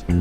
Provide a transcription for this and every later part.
You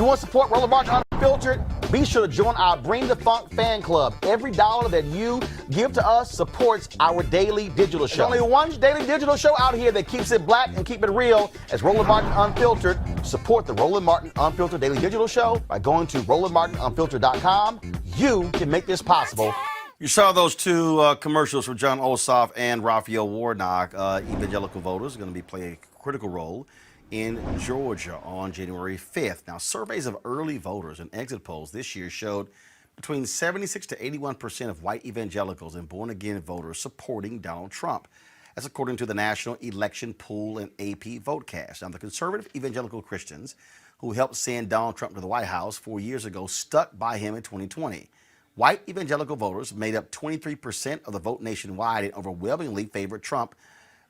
want to support Roland Martin Unfiltered? Be sure to join our Bring the Funk fan club. Every dollar that you give to us supports our daily digital show. There's only one daily digital show out here that keeps it black and keep it real. As Roland Martin Unfiltered. Support the Roland Martin Unfiltered daily digital show by going to RolandMartinUnfiltered.com. You can make this possible. You saw those two commercials from John Ossoff and Raphael Warnock. Evangelical voters are going to be playing a critical role in Georgia on January 5th. Now, surveys of early voters and exit polls this year showed between 76 to 81% of white evangelicals and born-again voters supporting Donald Trump. That's according to the National Election Poll and AP Votecast. Now, the conservative evangelical Christians who helped send Donald Trump to the White House 4 years ago stuck by him in 2020. White evangelical voters made up 23% of the vote nationwide and overwhelmingly favored Trump,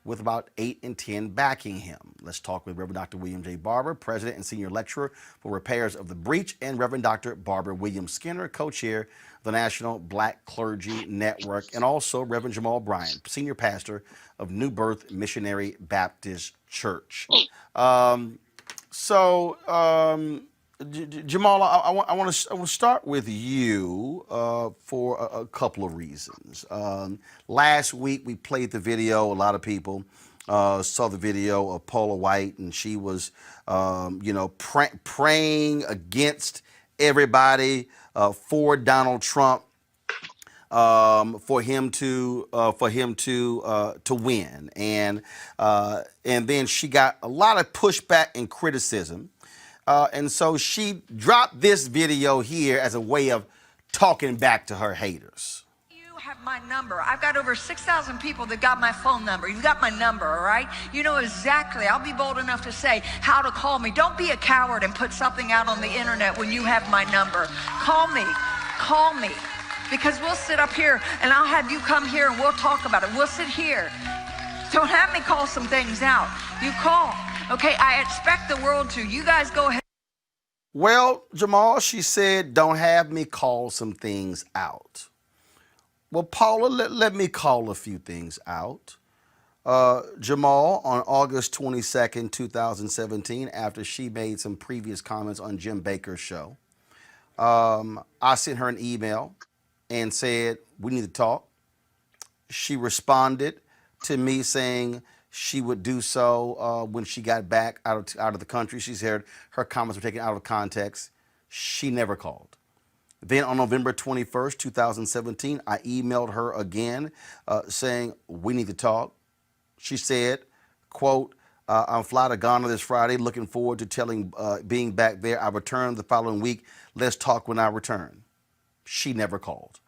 with about 8 in 10 backing him. Let's talk with Reverend Dr. William J. Barber, President and Senior Lecturer for Repairs of the Breach, and Reverend Dr. Barbara Williams Skinner, co-chair of the National Black Clergy Network, and also Reverend Jamal Bryant, Senior Pastor of New Birth Missionary Baptist Church. Jamal, I want to start with you for a couple of reasons. Last week we played the video. A lot of people saw the video of Paula White, and she was, praying against everybody for Donald Trump, for him to win, and then she got a lot of pushback and criticism. And so she dropped this video here as a way of talking back to her haters. You have my number. I've got over 6,000 people that got my phone number. You've got my number, all right? You know exactly. I'll be bold enough to say how to call me. Don't be a coward and put something out on the internet when you have my number. Call me. Call me. Because we'll sit up here and I'll have you come here and we'll talk about it. We'll sit here. Don't have me call some things out. You call. Okay, I expect the world to. You guys go ahead. Well, Jamal, she said, don't have me call some things out. Well, Paula, let me call a few things out. Jamal, on August 22nd, 2017, after she made some previous comments on Jim Bakker's show, I sent her an email and said, we need to talk. She responded to me saying she would do so when she got back out of the country. She said her comments were taken out of context. She never called. Then on November 21st, 2017, I emailed her again saying, we need to talk. She said, quote, I'm flying to Ghana this Friday, looking forward to being back there. I return the following week. Let's talk when I return. She never called.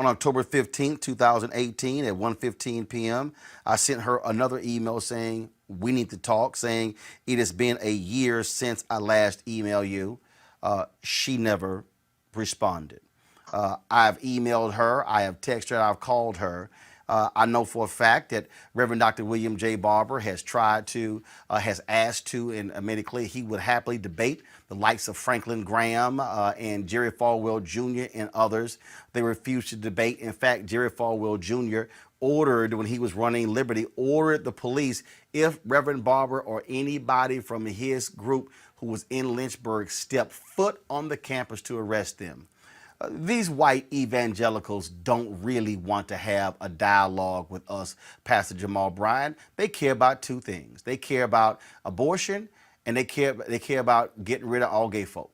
On October 15th, 2018 at 1:15 p.m., I sent her another email saying, we need to talk, saying it has been a year since I last emailed you. She never responded. I've emailed her, I have texted her, I've called her. I know for a fact that Reverend Dr. William J. Barber has has asked to, and made it clear he would happily debate the likes of Franklin Graham and Jerry Falwell Jr. and others. They refused to debate. In fact, Jerry Falwell Jr. ordered, when he was running Liberty, ordered the police, if Reverend Barber or anybody from his group who was in Lynchburg stepped foot on the campus, to arrest them. These white evangelicals don't really want to have a dialogue with us, Pastor Jamal Bryant. They care about two things. They care about abortion, and they care about getting rid of all gay folk.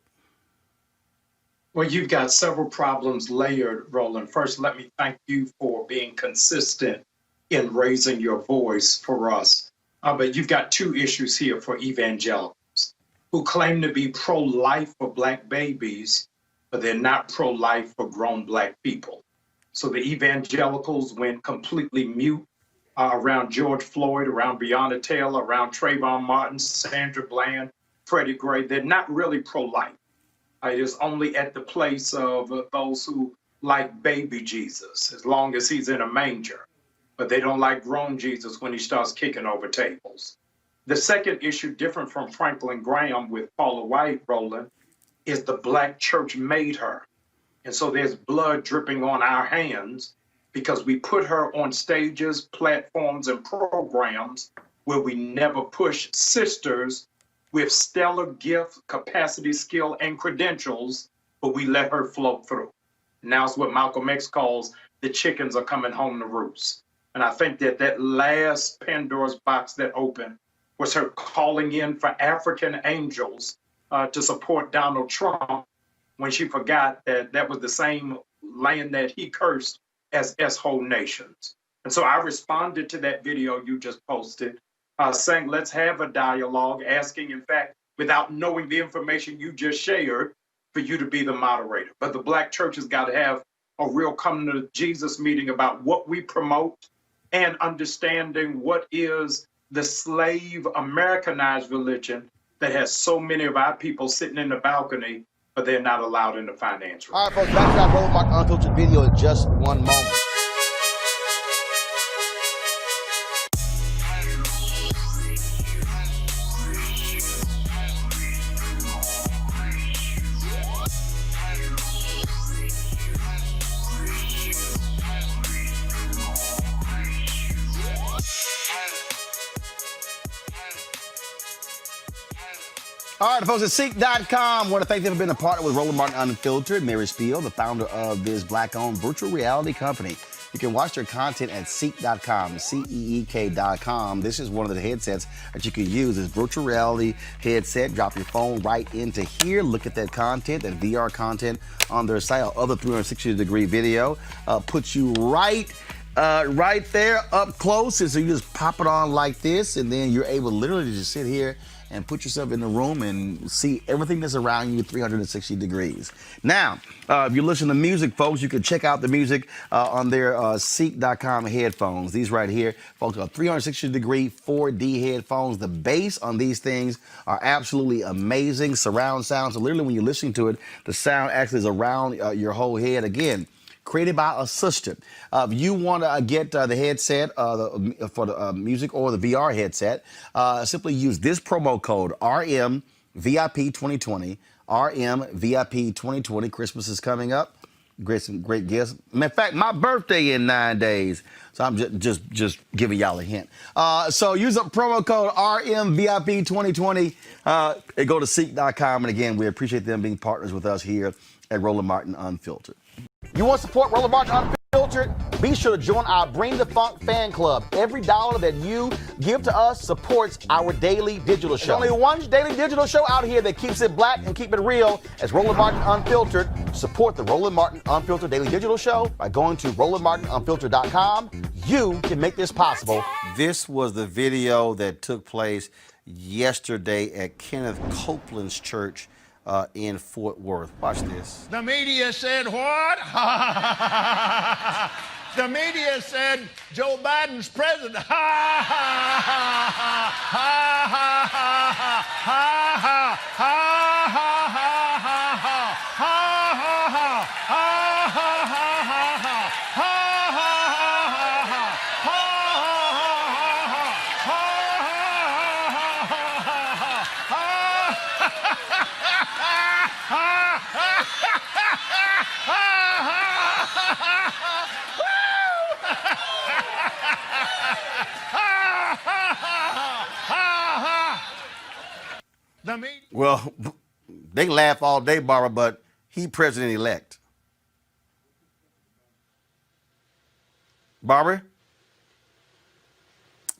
Well, you've got several problems layered, Roland. First, let me thank you for being consistent in raising your voice for us. But you've got two issues here for evangelicals who claim to be pro-life for Black babies, but they're not pro-life for grown Black people. So the evangelicals went completely mute around George Floyd, around Breonna Taylor, around Trayvon Martin, Sandra Bland, Freddie Gray. They're not really pro-life. It is only at the place of those who like baby Jesus, as long as he's in a manger. but they don't like grown Jesus when he starts kicking over tables. The second issue, different from Franklin Graham with Paula White, Roland, is the Black church made her. And so there's blood dripping on our hands because we put her on stages, platforms, and programs where we never push sisters with stellar gift, capacity, skill, and credentials, but we let her float through. Now it's what Malcolm X calls the chickens are coming home to roost. And I think that that last Pandora's box that opened was her calling in for African angels to support Donald Trump when she forgot that that was the same land that he cursed as whole nations. And so I responded to that video you just posted, saying, let's have a dialogue, asking, in fact, without knowing the information you just shared, for you to be the moderator. But the Black church has got to have a real come to Jesus meeting about what we promote and understanding what is the slave Americanized religion that has so many of our people sitting in the balcony, but they're not allowed in the finance room. All right, folks, back to that Roland Martin Unfiltered video in just one moment. All right, folks, at Seek.com, I want to thank them for being a partner with Roland Martin Unfiltered. Mary Spiel, the founder of this Black-owned virtual reality company. You can watch their content at Seek.com, CEEK.com. This is one of the headsets that you can use. This virtual reality headset. Drop your phone right into here. Look at that content, that VR content on their site. Other 360-degree video puts you right there up close. And so you just pop it on like this, and then you're able literally to just sit here and put yourself in the room and see everything that's around you 360 degrees. Now, if you're listening to music, folks, you can check out the music on their Seek.com headphones. These right here, folks, are 360-degree 4D headphones. The bass on these things are absolutely amazing. Surround sound. So literally when you're listening to it, the sound actually is around your whole head. Again, created by a sister. If you want to get the headset for the music or the VR headset, simply use this promo code RMVIP2020. RMVIP2020. Christmas is coming up. Some great gifts. In fact, my birthday in 9 days. So I'm just giving y'all a hint. So use a promo code RMVIP2020 and go to Seek.com. And again, we appreciate them being partners with us here at Roland Martin Unfiltered. You want to support Roland Martin Unfiltered? Be sure to join our Bring the Funk fan club. Every dollar that you give to us supports our daily digital show. There's only one daily digital show out here that keeps it black and keep it real. It's Roland Martin Unfiltered. Support the Roland Martin Unfiltered daily digital show by going to RolandMartinUnfiltered.com. You can make this possible. This was the video that took place yesterday at Kenneth Copeland's church in Fort Worth. Watch this. The media said what? The media said Joe Biden's president. Well, they laugh all day, Barbara, but he president-elect. Barbara?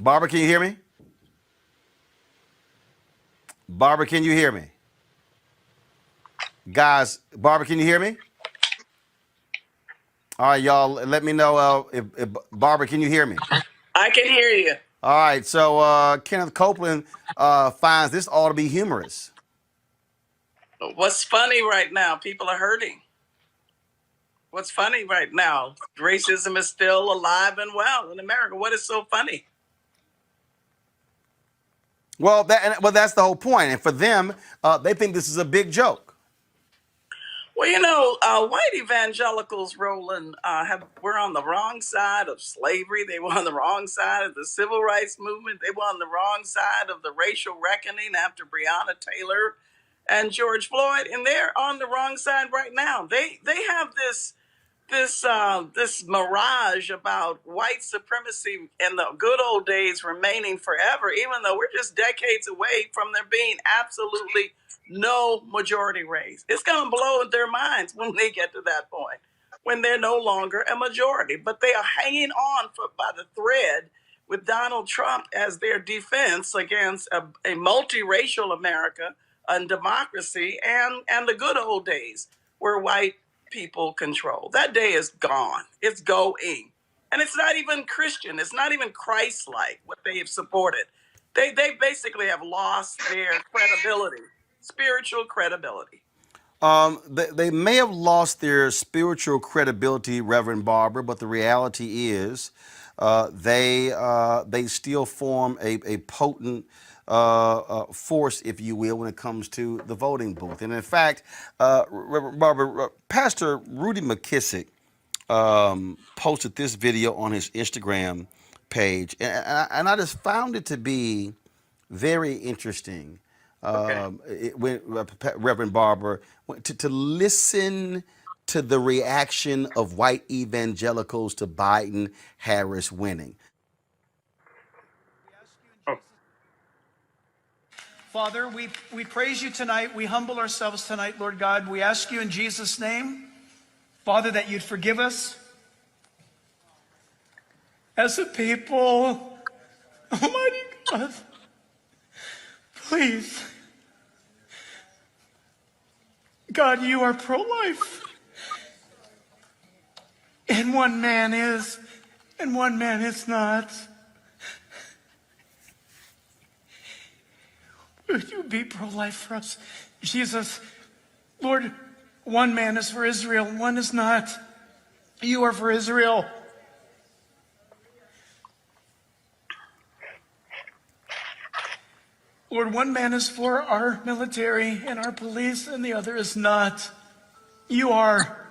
Barbara, can you hear me? Barbara, can you hear me? Guys, Barbara, can you hear me? All right, y'all, let me know if Barbara, can you hear me? I can hear you. All right, so Kenneth Copeland finds this ought to be humorous. What's funny right now? People are hurting. What's funny right now? Racism is still alive and well in America. What is so funny? Well, that's the whole point. And for them, they think this is a big joke. Well, white evangelicals, Roland, were on the wrong side of slavery. They were on the wrong side of the civil rights movement. They were on the wrong side of the racial reckoning after Breonna Taylor and George Floyd, and they're on the wrong side right now. They have this mirage about white supremacy and the good old days remaining forever, even though we're just decades away from there being absolutely no majority race. It's going to blow their minds when they get to that point, when they're no longer a majority. But they are hanging on by the thread with Donald Trump as their defense against a multiracial America and democracy and the good old days where white people control. That day is gone. It's going. And it's not even Christian. It's not even Christ-like what they have supported. They basically have lost their credibility, spiritual credibility. They may have lost their spiritual credibility, Reverend Barber, but the reality is they still form a potent force, if you will, when it comes to the voting booth. And in fact, Reverend Barber, Pastor Rudy McKissick posted this video on his Instagram page, and I just found it to be very interesting. Reverend Barber, to listen to the reaction of white evangelicals to Biden Harris winning. Father, we praise you tonight. We humble ourselves tonight, Lord God. We ask you in Jesus' name, Father, that you'd forgive us as a people. Almighty God, please. God, you are pro-life. And one man is, and one man is not. Would you be pro-life for us? Jesus, Lord, one man is for Israel, one is not. You are for Israel. Lord, one man is for our military and our police, and the other is not. You are.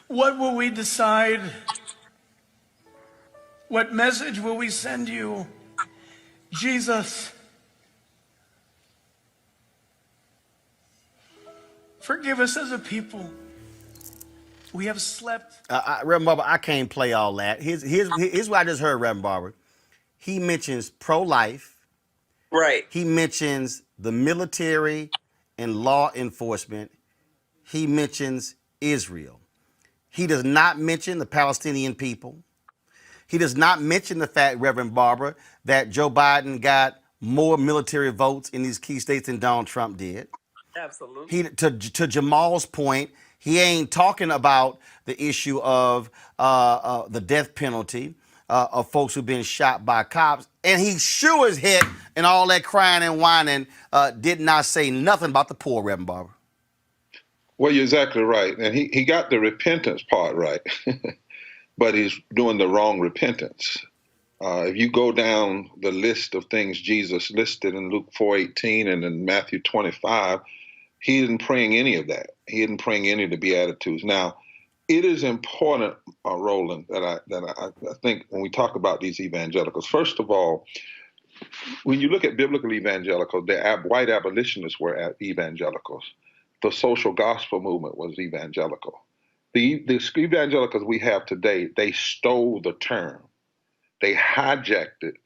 What will we decide? What message will we send you? Jesus, forgive us as a people. We have slept. Reverend Barber, I can't play all that. Here's what I just heard, Reverend Barber. He mentions pro-life. Right. He mentions the military and law enforcement. He mentions Israel. He does not mention the Palestinian people. He does not mention the fact, Reverend Barber, that Joe Biden got more military votes in these key states than Donald Trump did. Absolutely. To Jamal's point, he ain't talking about the issue of the death penalty of folks who've been shot by cops. And he sure as heck, and all that crying and whining, did not say nothing about the poor, Reverend Barber. Well, you're exactly right. And he got the repentance part right, but he's doing the wrong repentance. If you go down the list of things Jesus listed in Luke 4:18 and in Matthew 25, he didn't bring any of that. He didn't bring any of the Beatitudes. Now, it is important, Roland, that I think when we talk about these evangelicals, first of all, when you look at biblical evangelicals, the white abolitionists were evangelicals. The social gospel movement was evangelical. The evangelicals we have today, they stole the term. They hijacked it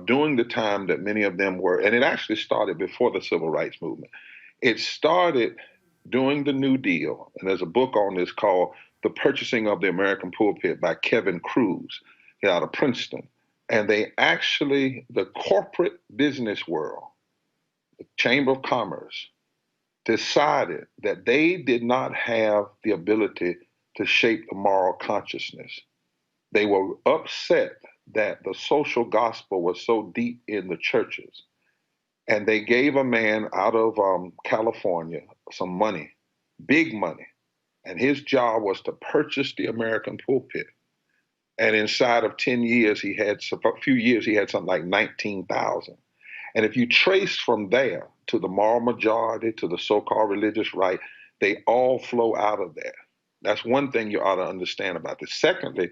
during the time that many of them were, and it actually started before the civil rights movement. It started during the New Deal, and there's a book on this called The Purchasing of the American Pulpit by Kevin Cruz out of Princeton. And they actually, the corporate business world, the Chamber of Commerce, decided that they did not have the ability to shape the moral consciousness. They were upset that the social gospel was so deep in the churches. And they gave a man out of California some money, big money. And his job was to purchase the American pulpit. And inside of 10 years, he had something like 19,000. And if you trace from there to the moral majority, to the so-called religious right, They all flow out of that. That's one thing you ought to understand about this. Secondly,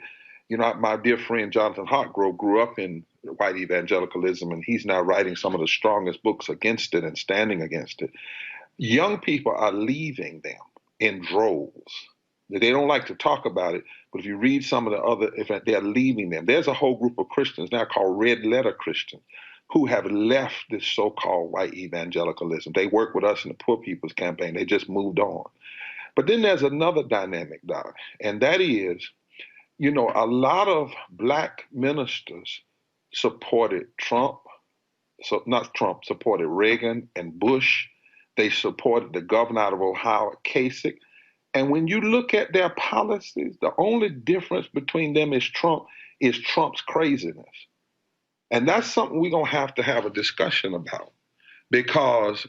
my dear friend Jonathan Hartgrove grew up in white evangelicalism, and he's now writing some of the strongest books against it and standing against it. Young people are leaving them in droves. They don't like to talk about it, but if you read some of the other events, they're leaving them. There's a whole group of Christians now called red letter Christians who have left this so-called white evangelicalism. They work with us in the Poor People's Campaign. They just moved on. But then there's another dynamic, Doc, and that is, a lot of black ministers supported Trump, supported Reagan and Bush. They supported the governor out of Ohio, Kasich. And when you look at their policies, the only difference between them is Trump's craziness. And that's something we're going to have a discussion about because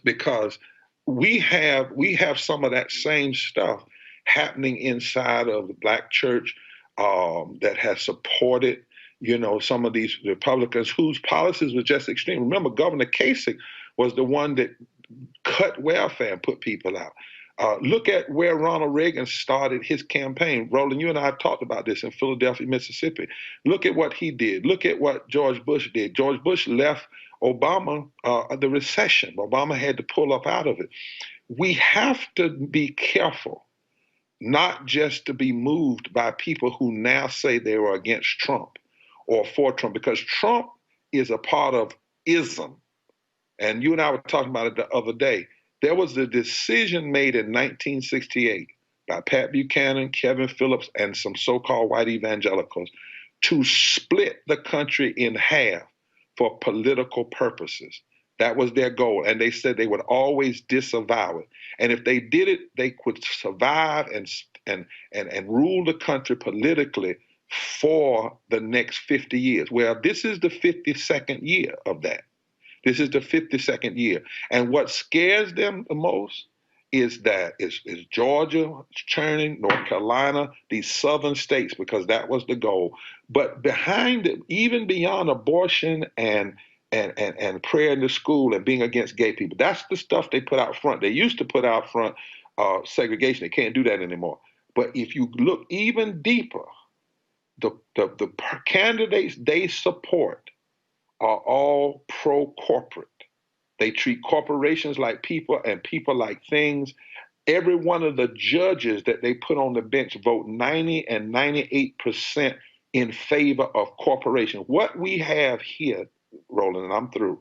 we have some of that same stuff happening inside of the black church that has supported, some of these Republicans whose policies were just extreme. Remember, Governor Kasich was the one that cut welfare and put people out. Look at where Ronald Reagan started his campaign. Roland, you and I have talked about this in Philadelphia, Mississippi. Look at what he did. Look at what George Bush did. George Bush left Obama the recession. Obama had to pull up out of it. We have to be careful not just to be moved by people who now say they were against Trump or for Trump, because Trump is a part of ism. And you and I were talking about it the other day. There was a decision made in 1968 by Pat Buchanan, Kevin Phillips, and some so-called white evangelicals to split the country in half for political purposes. That was their goal. And they said they would always disavow it. And if they did it, they could survive and rule the country politically for the next 50 years. Well, this is the 52nd year of that. This is the 52nd year. And what scares them the most is that is Georgia churning, North Carolina, these southern states, because that was the goal. But behind it, even beyond abortion and prayer in the school and being against gay people, that's the stuff they put out front. They used to put out front segregation. They can't do that anymore. But if you look even deeper, the candidates they support are all pro-corporate. They treat corporations like people and people like things. Every one of the judges that they put on the bench vote 90 and 98% in favor of corporation. What we have here, Roland, and I'm through,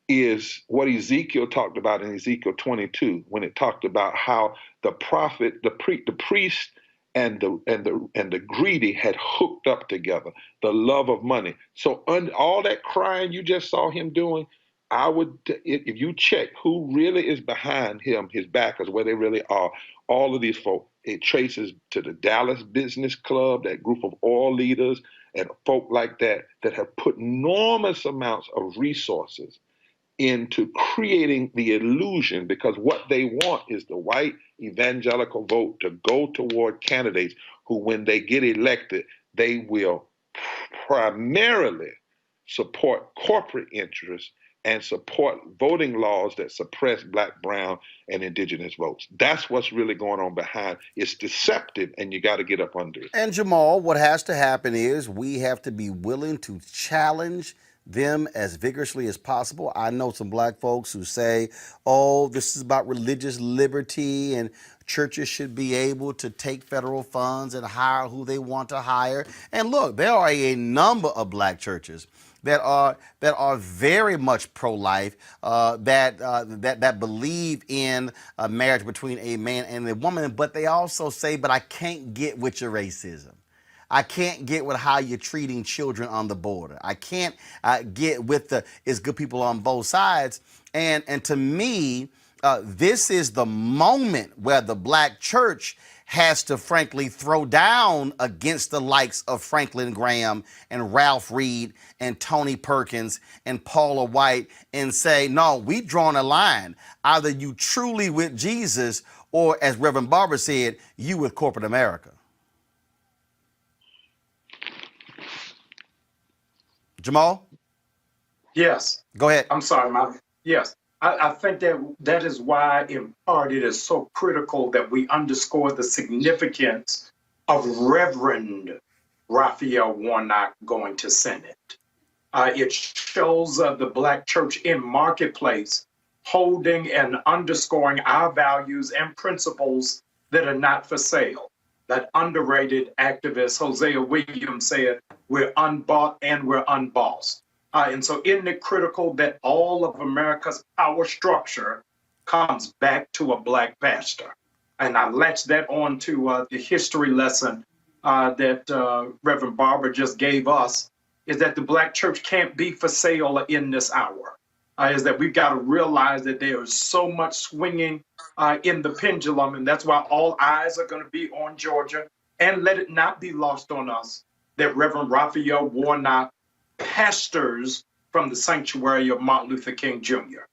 is what Ezekiel talked about in Ezekiel 22, when it talked about how the prophet, the priest, and the greedy had hooked up together, the love of money. So all that crying you just saw him doing, if you check who really is behind him, his backers, where they really are, all of these folk, it traces to the Dallas Business Club, that group of oil leaders and folk like that have put enormous amounts of resources into creating the illusion, because what they want is the white evangelical vote to go toward candidates who, when they get elected, they will primarily support corporate interests and support voting laws that suppress black, brown, and indigenous votes. That's what's really going on behind. It's deceptive, and you got to get up under it. And Jamal, what has to happen is we have to be willing to challenge them as vigorously as possible. I know some black folks who say, oh, this is about religious liberty and churches should be able to take federal funds and hire who they want to hire. And look, there are a number of black churches that are very much pro-life, that believe in a marriage between a man and a woman, but they also say, but I can't get with your racism. I can't get with how you're treating children on the border. I can't get with it's good people on both sides. And to me, this is the moment where the black church has to frankly throw down against the likes of Franklin Graham and Ralph Reed and Tony Perkins and Paula White and say, no, we've drawn a line. Either you truly with Jesus or, as Reverend Barber said, you with corporate America. Jamal? Yes. Go ahead. I'm sorry, yes. I think that is why, in part, it is so critical that we underscore the significance of Reverend Raphael Warnock going to Senate. It shows the Black church in marketplace holding and underscoring our values and principles that are not for sale. That underrated activist Hosea Williams said, we're unbought and we're unbossed. And so isn't it critical that all of America's power structure comes back to a Black pastor? And I latched that on to the history lesson that Reverend Barber just gave us, is that the Black church can't be for sale in this hour. Is that we've got to realize that there is so much swinging in the pendulum, and that's why all eyes are going to be on Georgia. And let it not be lost on us that Reverend Raphael Warnock pastors from the sanctuary of Martin Luther King Jr.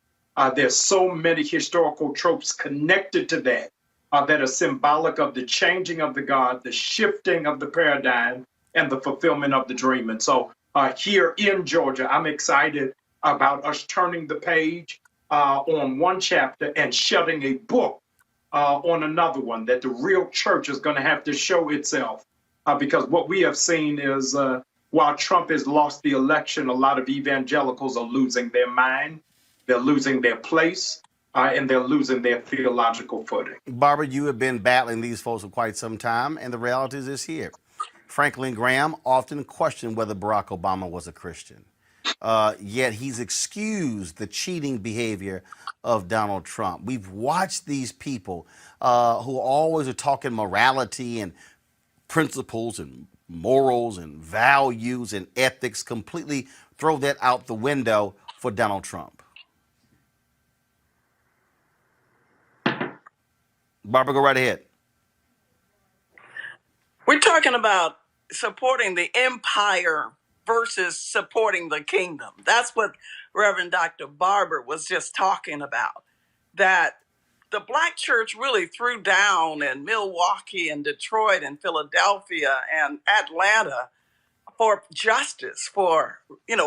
There's so many historical tropes connected to that that are symbolic of the changing of the guard, the shifting of the paradigm, and the fulfillment of the dream. And so here in Georgia, I'm excited about us turning the page on one chapter and shutting a book on another one, that the real church is going to have to show itself. Because what we have seen is while Trump has lost the election, a lot of evangelicals are losing their mind, they're losing their place, and they're losing their theological footing. Barbara, you have been battling these folks for quite some time, and the reality is this here. Franklin Graham often questioned whether Barack Obama was a Christian. Yet he's excused the cheating behavior of Donald Trump. We've watched these people who always are talking morality and principles and morals and values and ethics completely throw that out the window for Donald Trump. Barbara, go right ahead. We're talking about supporting the empire versus supporting the kingdom. That's what Reverend Dr. Barber was just talking about. That the Black church really threw down in Milwaukee and Detroit and Philadelphia and Atlanta for justice, for,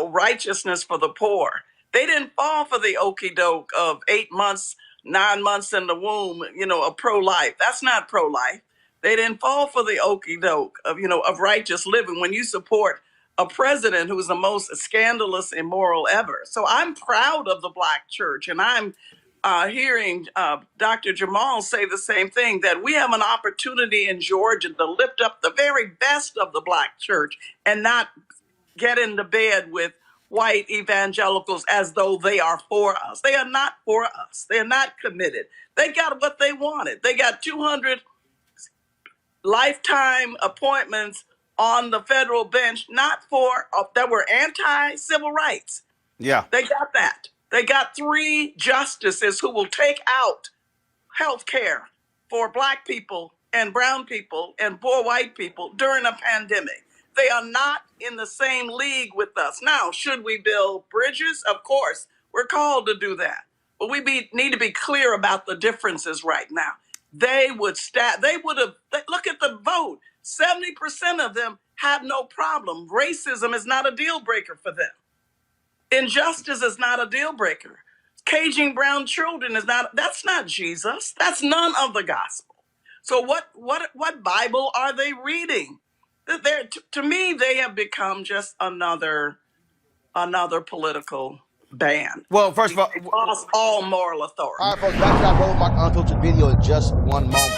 righteousness for the poor. They didn't fall for the okie doke of 8 months, 9 months in the womb, of pro-life. That's not pro-life. They didn't fall for the okie doke of righteous living when you support a president who's the most scandalous, immoral ever. So I'm proud of the Black church, and I'm hearing Dr. Jamal say the same thing, that we have an opportunity in Georgia to lift up the very best of the Black church and not get into bed with white evangelicals as though they are for us. They are not for us. They are not committed. They got what they wanted. They got 200 lifetime appointments on the federal bench, not for, that were anti-civil rights. Yeah. They got that. They got 3 justices who will take out health care for Black people and brown people and poor white people during a pandemic. They are not in the same league with us. Now, should we build bridges? Of course, we're called to do that. But we need to be clear about the differences right now. They would look at the vote. 70% of them have no problem. Racism is not a deal breaker for them. Injustice is not a deal breaker. Caging brown children that's not Jesus. That's none of the gospel. So what Bible are they reading? To me, they have become just another political band. Well, first of all, they lost all moral authority. All right, folks, back to our Roll Mark Unfiltered video in just one moment.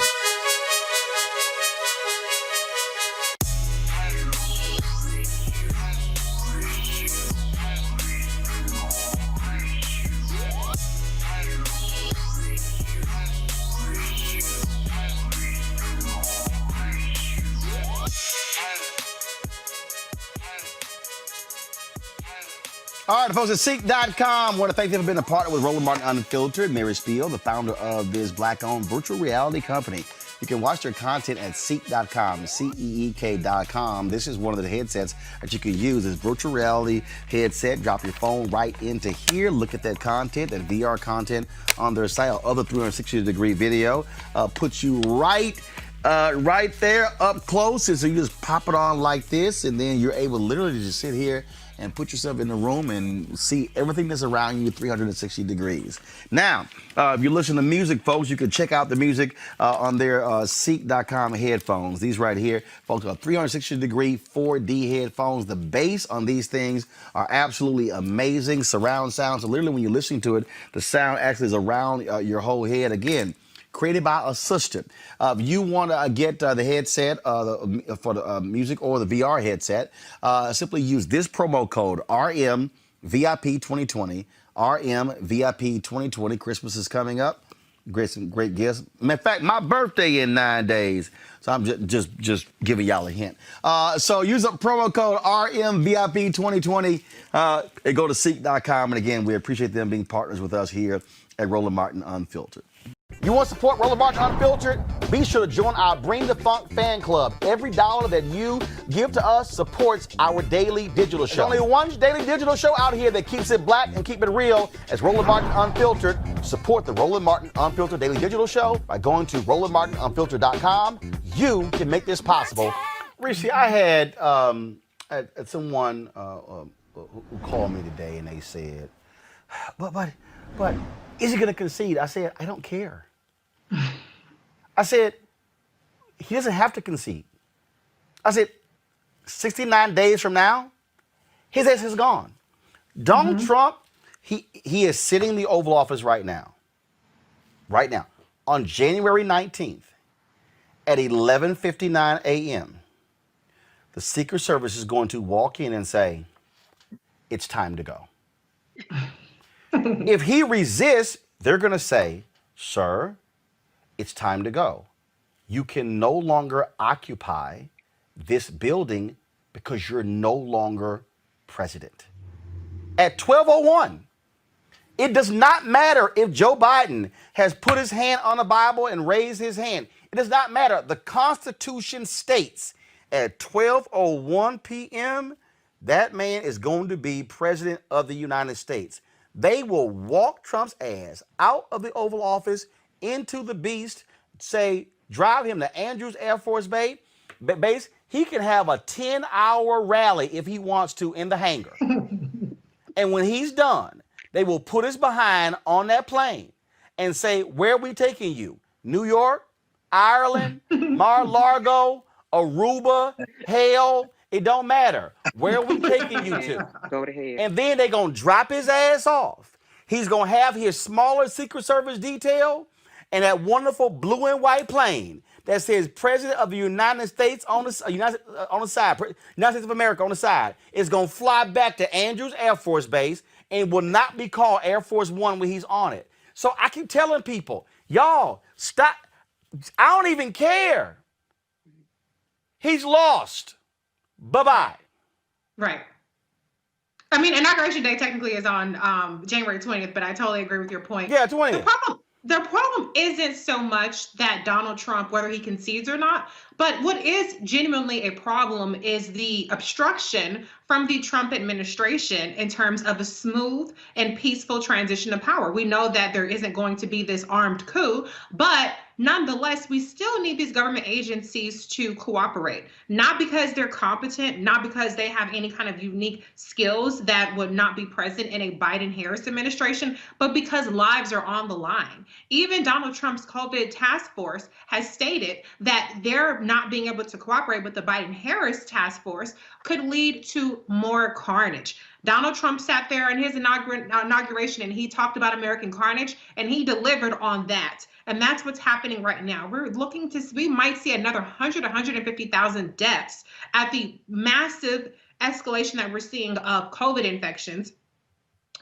All right, folks, at Seek.com, I want to thank them for being a partner with Roland Martin Unfiltered. Mary Spiel, the founder of this Black-owned virtual reality company. You can watch their content at Seek.com, CEEK.com. This is one of the headsets that you can use. This virtual reality headset. Drop your phone right into here. Look at that content, that VR content on their site. Other 360-degree video puts you right there up close. And so you just pop it on like this, and then you're able literally to just sit here and put yourself in the room and see everything that's around you 360 degrees. Now, if you're listening to music, folks, you can check out the music on their Seek.com headphones. These right here, folks, are 360 degree 4D headphones. The bass on these things are absolutely amazing. Surround sound. So literally when you're listening to it, the sound actually is around your whole head. Again, created by a sister. If you want to get the headset for the music or the VR headset, simply use this promo code RMVIP2020. RMVIP2020. Christmas is coming up. Some great gifts. In fact, my birthday in 9 days. So I'm just giving y'all a hint. So use a promo code RMVIP2020 and go to Seek.com. And again, we appreciate them being partners with us here at Roland Martin Unfiltered. You want to support Roland Martin Unfiltered? Be sure to join our Bring the Funk fan club. Every dollar that you give to us supports our daily digital show. There's only one daily digital show out here that keeps it black and keep it real. As Roland Martin Unfiltered. Support the Roland Martin Unfiltered daily digital show by going to RolandMartinUnfiltered.com. You can make this possible. Rishi, I had someone who called me today and they said, but is he going to concede? I said, I don't care. I said, he doesn't have to concede. I said, 69 days from now, his ass is gone. Donald Trump, he is sitting in the Oval Office right now, on January 19th at 11:59 a.m., the Secret Service is going to walk in and say, it's time to go. If he resists, they're going to say, sir, it's time to go. You can no longer occupy this building because you're no longer president. At 12:01, it does not matter if Joe Biden has put his hand on the Bible and raised his hand. It does not matter. The Constitution states at 12:01 p.m., that man is going to be president of the United States. They will walk Trump's ass out of the Oval Office into the beast, say, drive him to Andrews Air Force Base. He can have a 10-hour rally if he wants to in the hangar. And when he's done, they will put his behind on that plane and say, where are we taking you? New York, Ireland, Mar-a-Lago, Aruba, hell, it don't matter. Where are we taking you to? Go to hell. And then they're going to drop his ass off. He's going to have his smaller Secret Service detail and that wonderful blue and white plane that says President of the United States on the side, United States of America on the side, is going to fly back to Andrews Air Force Base and will not be called Air Force One when he's on it. So I keep telling people, y'all, stop. I don't even care. He's lost. Bye-bye. Right. I mean, Inauguration Day technically is on January 20th, but I totally agree with your point. Yeah, 20th. The problem isn't so much that Donald Trump, whether he concedes or not, but what is genuinely a problem is the obstruction from the Trump administration in terms of a smooth and peaceful transition of power. We know that there isn't going to be this armed coup, but nonetheless, we still need these government agencies to cooperate, not because they're competent, not because they have any kind of unique skills that would not be present in a Biden-Harris administration, but because lives are on the line. Even Donald Trump's COVID task force has stated that they're not being able to cooperate with the Biden-Harris task force could lead to more carnage. Donald Trump sat there in his inauguration and he talked about American carnage, and he delivered on that. And that's what's happening right now. We might see another 150,000 deaths at the massive escalation that we're seeing of COVID infections.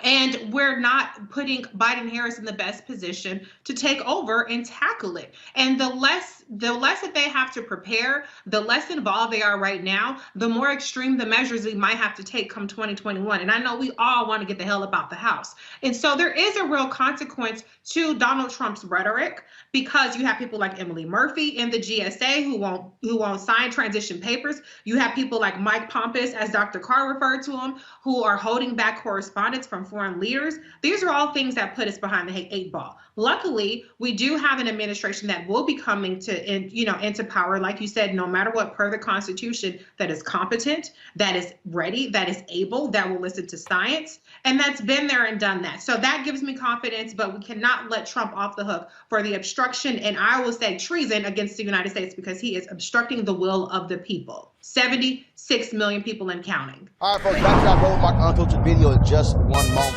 And we're not putting Biden-Harris in the best position to take over and tackle it. And the less that they have to prepare, the less involved they are right now, the more extreme the measures we might have to take come 2021. And I know we all want to get the hell about the house. And so there is a real consequence to Donald Trump's rhetoric, because you have people like Emily Murphy in the GSA who won't sign transition papers. You have people like Mike Pompous, as Dr. Carr referred to him, who are holding back correspondence from foreign leaders. These are all things that put us behind the 8 ball. Luckily, we do have an administration that will be coming to into power, like you said, no matter what, per the Constitution, that is competent, that is ready, that is able, that will listen to science, and that's been there and done that. So that gives me confidence, but we cannot let Trump off the hook for the obstruction, and I will say treason against the United States, because he is obstructing the will of the people. 76 million people and counting. All right, folks, back to our Roland Martin Unfiltered video in just one moment.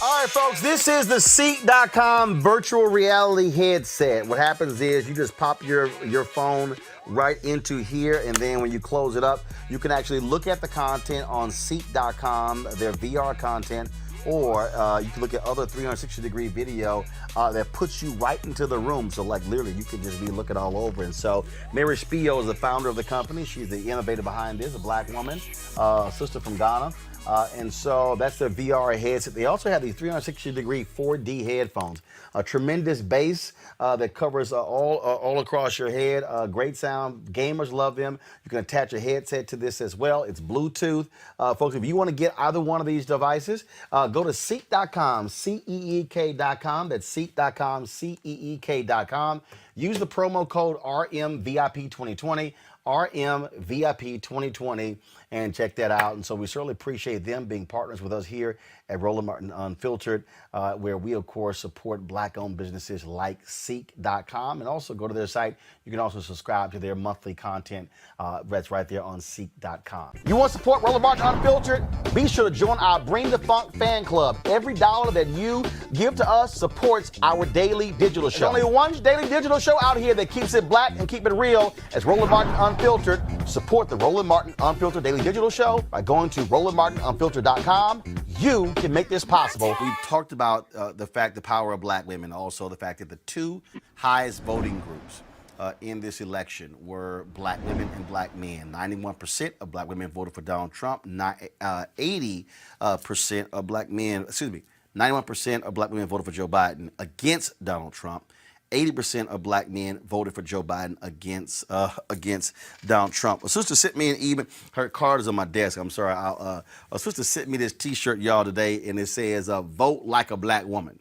All right, folks, this is the Seat.com virtual reality headset. What happens is you just pop your phone right into here, and then when you close it up, you can actually look at the content on Seat.com, their VR content, or you can look at other 360-degree video that puts you right into the room. So, like, literally, you can just be looking all over. And so, Mary Spio is the founder of the company. She's the innovator behind this, a black woman, sister from Ghana. And so that's their VR headset. They also have these 360-degree 4D headphones. A tremendous bass that covers all across your head. Great sound. Gamers love them. You can attach a headset to this as well. It's Bluetooth. Folks, if you want to get either one of these devices, go to Seek.com, C-E-E-K.com. That's Seek.com, C-E-E-K.com. Use the promo code RMVIP2020. RMVIP 2020, and check that out. And so we certainly appreciate them being partners with us here at Roland Martin Unfiltered, where we, of course, support black-owned businesses like Seek.com. And also go to their site. You can also subscribe to their monthly content. That's right there on Seek.com. You want to support Roland Martin Unfiltered? Be sure to join our Bring the Funk fan club. Every dollar that you give to us supports our daily digital show. There's only one daily digital show out here that keeps it black and keep it real. It's Roland Martin Unfiltered. Support the Roland Martin Unfiltered Daily Digital Show by going to RolandMartinUnfiltered.com. You can make this possible. We talked about the power of black women, also the fact that the two highest voting groups in this election were black women and black men. 91% of black women voted for Donald Trump. 80% of black men, 91% of black women voted for Joe Biden against Donald Trump. 80% of black men voted for Joe Biden against Donald Trump. A sister sent me an email. Her card is on my desk. I'm sorry. A sister sent me this T-shirt, y'all, today, and it says "Vote like a black woman,"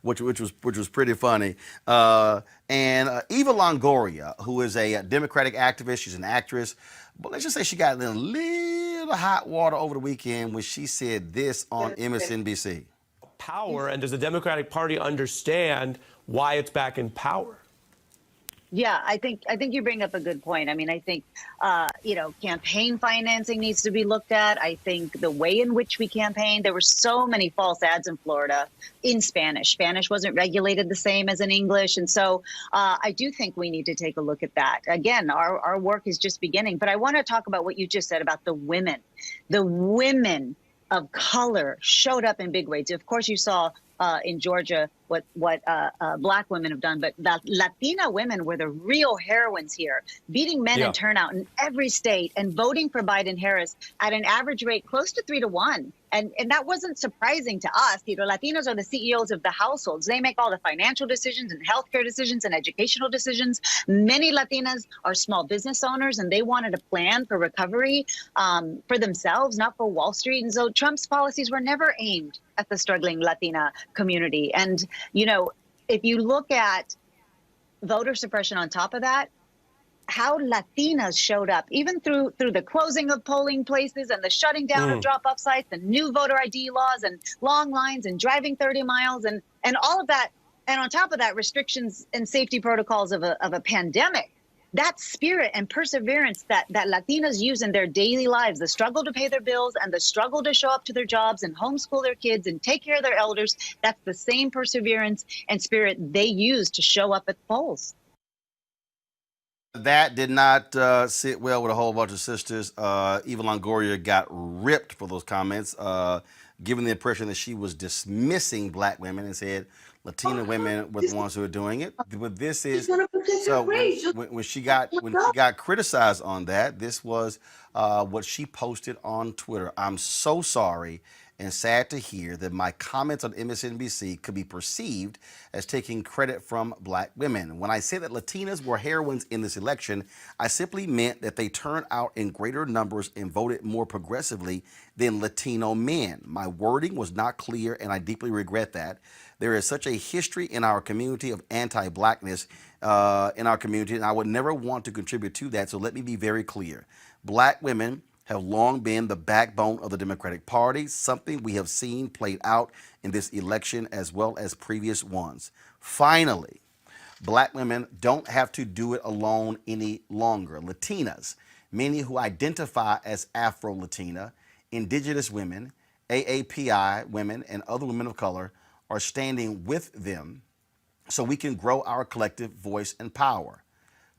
which was pretty funny. And Eva Longoria, who is a Democratic activist, she's an actress, but let's just say she got a little hot water over the weekend when she said this on MSNBC. Power, and does the Democratic Party understand why it's back in power? Yeah, I think you bring up a good point. I mean, I think, campaign financing needs to be looked at. I think the way in which we campaigned, there were so many false ads in Florida in Spanish. Spanish wasn't regulated the same as in English. And so I do think we need to take a look at that. Again, our work is just beginning. But I want to talk about what you just said about the women. The women of color showed up in big ways. Of course, you saw in Georgia what black women have done, but the Latina women were the real heroines here, beating men in turnout in every state and voting for Biden-Harris at an average rate close to 3-1. And that wasn't surprising to us. Latinos are the CEOs of the households. They make all the financial decisions and healthcare decisions and educational decisions. Many Latinas are small business owners, and they wanted a plan for recovery for themselves, not for Wall Street. And so Trump's policies were never aimed at the struggling Latina community. And, if you look at voter suppression on top of that, how Latinas showed up, even through the closing of polling places and the shutting down of drop-off sites and new voter ID laws and long lines and driving 30 miles and all of that. And on top of that, restrictions and safety protocols of a pandemic. That spirit and perseverance that Latinas use in their daily lives, the struggle to pay their bills and the struggle to show up to their jobs and homeschool their kids and take care of their elders, that's the same perseverance and spirit they use to show up at the polls. That did not sit well with a whole bunch of sisters. Eva Longoria got ripped for those comments. giving the impression that she was dismissing black women and said Latina women were the ones who were doing it. But this is so when she got criticized on that, this was what she posted on Twitter. I'm so sorry and sad to hear that my comments on MSNBC could be perceived as taking credit from black women. When I say that Latinas were heroines in this election, I simply meant that they turned out in greater numbers and voted more progressively than Latino men. My wording was not clear, and I deeply regret that. There is such a history in our community of anti-blackness in our community, and I would never want to contribute to that, so let me be very clear. Black women have long been the backbone of the Democratic Party, something we have seen played out in this election as well as previous ones. Finally, black women don't have to do it alone any longer. Latinas, many who identify as Afro-Latina, indigenous women, AAPI women, and other women of color are standing with them so we can grow our collective voice and power.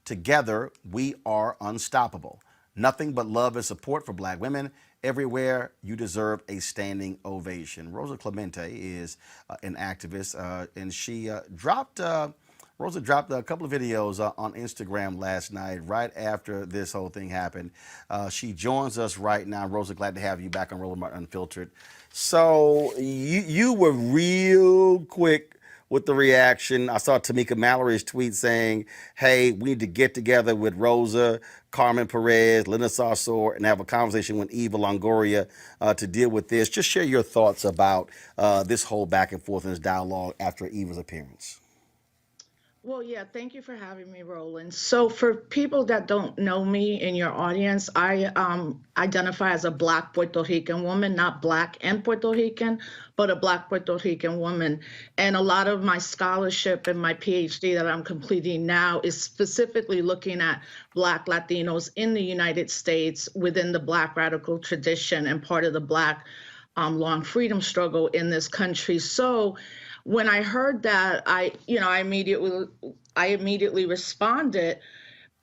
Together, we are unstoppable. Nothing but love and support for black women. Everywhere, you deserve a standing ovation. Rosa Clemente is an activist, and she dropped a couple of videos on Instagram last night, right after this whole thing happened. She joins us right now. Rosa, glad to have you back on Roland Martin Unfiltered. So you were real quick with the reaction. I saw Tamika Mallory's tweet saying, hey, we need to get together with Rosa, Carmen Perez, Linda Sarsour, and have a conversation with Eva Longoria to deal with this. Just share your thoughts about this whole back and forth in this dialogue after Eva's appearance. Well, yeah, thank you for having me, Roland. So for people that don't know me in your audience, I identify as a Black Puerto Rican woman, not Black and Puerto Rican, but a Black Puerto Rican woman. And a lot of my scholarship and my PhD that I'm completing now is specifically looking at Black Latinos in the United States within the Black radical tradition and part of the Black long freedom struggle in this country. So when I heard that, I immediately responded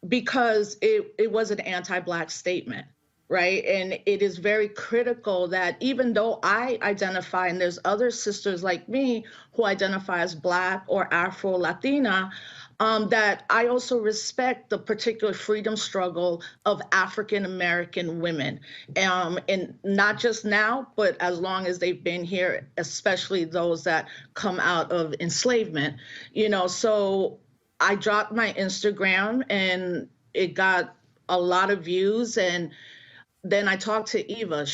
because it was an anti-Black statement, right? And it is very critical that even though I identify, and there's other sisters like me who identify as Black or Afro-Latina, that I also respect the particular freedom struggle of African-American women. And not just now, but as long as they've been here, especially those that come out of enslavement. So I dropped my Instagram and it got a lot of views. And then I talked to Eva.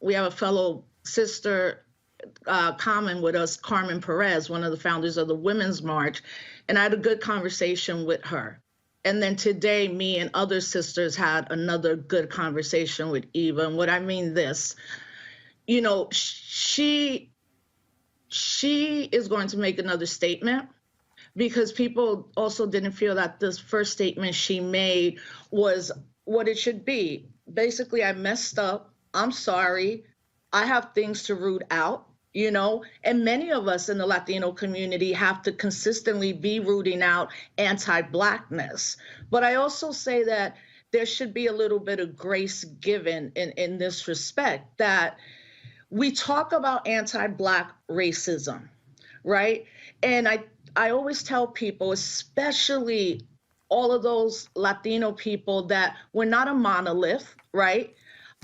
We have a fellow sister common with us, Carmen Perez, one of the founders of the Women's March, and I had a good conversation with her. And then today, me and other sisters had another good conversation with Eva. And what I mean this, she is going to make another statement because people also didn't feel that this first statement she made was what it should be. Basically, I messed up. I'm sorry. I have things to root out. And many of us in the Latino community have to consistently be rooting out anti-Blackness. But I also say that there should be a little bit of grace given in this respect, that we talk about anti-Black racism, right? And I always tell people, especially all of those Latino people, that we're not a monolith, right?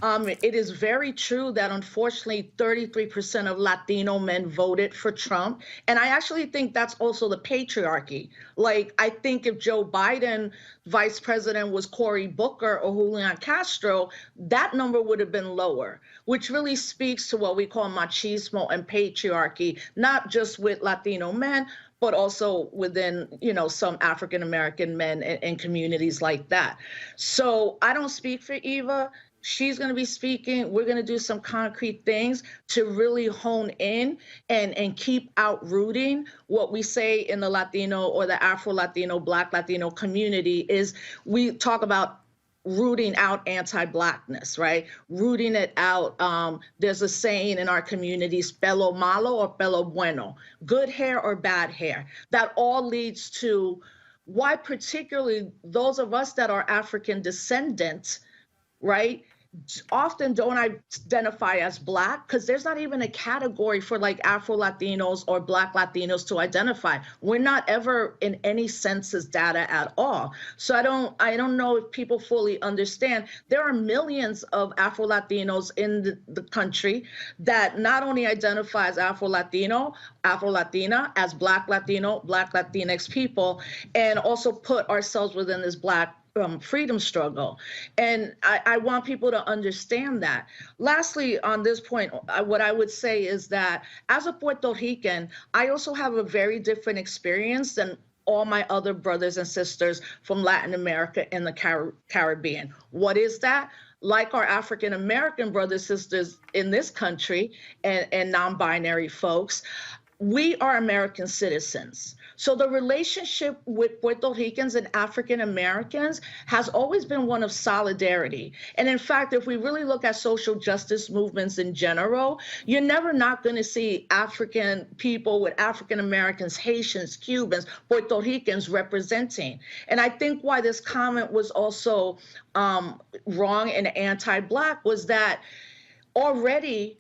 It is very true that unfortunately 33% of Latino men voted for Trump. And I actually think that's also the patriarchy. Like, I think if Joe Biden, vice president, was Cory Booker or Julian Castro, that number would have been lower, which really speaks to what we call machismo and patriarchy, not just with Latino men, but also within, some African-American men and communities like that. So I don't speak for Eva. She's going to be speaking. We're going to do some concrete things to really hone in and keep outrooting what we say in the Latino or the Afro-Latino, Black Latino community is we talk about rooting out anti-Blackness, right? Rooting it out. There's a saying in our communities, pelo malo or pelo bueno, good hair or bad hair. That all leads to why particularly those of us that are African descendants, right, often don't identify as Black, because there's not even a category for like Afro-Latinos or Black Latinos to identify. We're not ever in any census data at all. So I don't know if people fully understand. There are millions of Afro-Latinos in the country that not only identify as Afro-Latino, Afro-Latina, as Black Latino, Black Latinx people, and also put ourselves within this Black freedom struggle. And I want people to understand that. Lastly, on this point, what I would say is that as a Puerto Rican, I also have a very different experience than all my other brothers and sisters from Latin America and the Caribbean. What is that? Like our African American brothers, sisters in this country and non-binary folks, we are American citizens. So the relationship with Puerto Ricans and African Americans has always been one of solidarity. And in fact, if we really look at social justice movements in general, you're never not going to see African people with African Americans, Haitians, Cubans, Puerto Ricans representing. And I think why this comment was also wrong and anti-Black was that already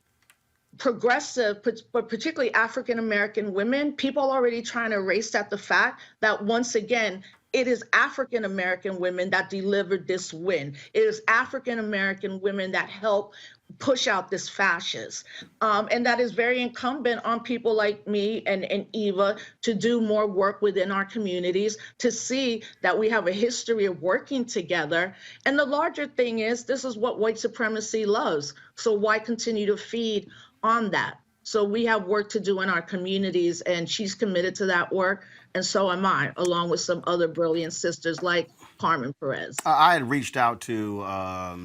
progressive, but particularly African-American women, people already trying to erase at the fact that once again, it is African-American women that delivered this win. It is African-American women that helped push out this fascist. And that is very incumbent on people like me and Eva to do more work within our communities, to see that we have a history of working together. And the larger thing is, this is what white supremacy loves. So why continue to feed on that? So we have work to do in our communities, and she's committed to that work, and so am I, along with some other brilliant sisters like Carmen Perez. I had reached out to a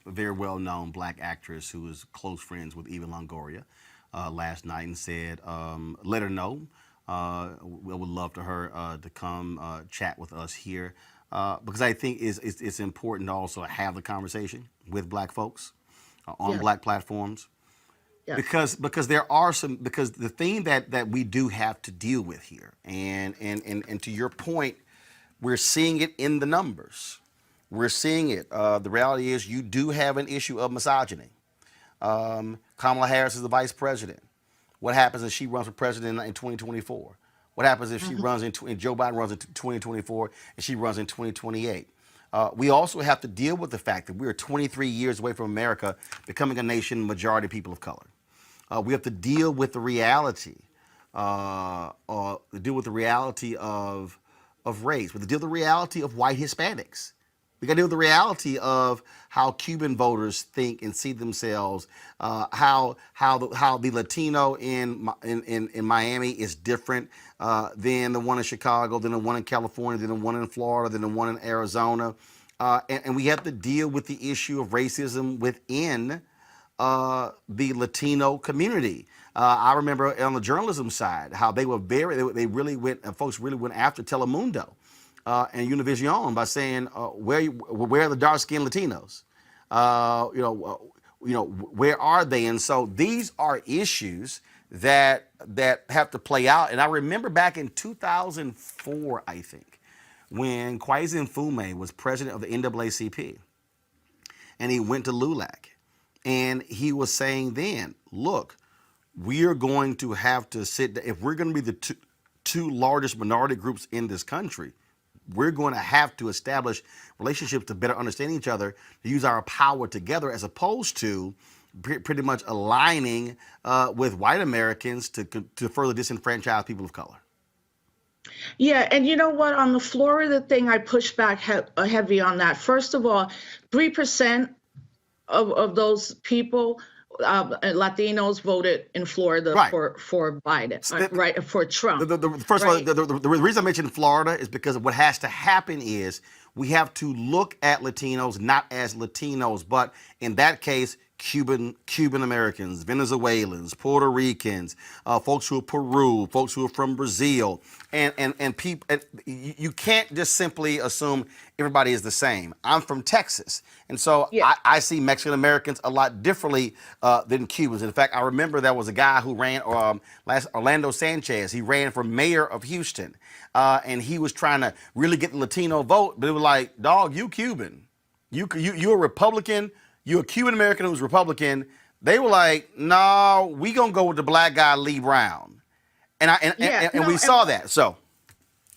very well-known Black actress who is close friends with Eva Longoria last night, and said, let her know we would love for her to come chat with us here, because I think it's important to also have the conversation with Black folks on Yes. Black platforms. Yes. Because there are some, because the thing that we do have to deal with here, and to your point, we're seeing it in the numbers. We're seeing it. The reality is you do have an issue of misogyny. Kamala Harris is the vice president. What happens if she runs for president in 2024? What happens if she runs and Joe Biden runs in 2024 and she runs in 2028? We also have to deal with the fact that we are 23 years away from America becoming a nation majority people of color. We have to deal with the reality, of race. We have to deal with the reality of white Hispanics. We got to deal with the reality of how Cuban voters think and see themselves. How the Latino in Miami is different than the one in Chicago, than the one in California, than the one in Florida, than the one in Arizona, and we have to deal with the issue of racism within the Latino community. I remember on the journalism side how they were folks really went after Telemundo and Univision by saying, where are the dark-skinned Latinos? Where are they? And so these are issues that have to play out. And I remember back in 2004, I think, when Kwesi Mfume was president of the NAACP, and he went to LULAC, and he was saying then, look, we are going to have to if we're going to be the two largest minority groups in this country, we're going to have to establish relationships to better understand each other, to use our power together, as opposed to pretty much aligning with white Americans to further disenfranchise people of color. Yeah, and you know what? On the Florida thing, I push back heavy on that. First of all, 3% of those people, Latinos, voted in Florida for Biden, right, for Trump. First of all, the reason I mentioned Florida is because what has to happen is we have to look at Latinos not as Latinos, but in that case, Cuban Americans, Venezuelans, Puerto Ricans, folks who are Peru, folks who are from Brazil, and people. You can't just simply assume everybody is the same. I'm from Texas, and so I see Mexican Americans a lot differently than Cubans. In fact, I remember there was a guy who ran, Orlando Sanchez. He ran for mayor of Houston, and he was trying to really get the Latino vote, but it was like, dog, you Cuban, you're a Republican. you're a Cuban American who's Republican. They were like, no, we gonna go with the black guy Lee Brown, and we saw that. So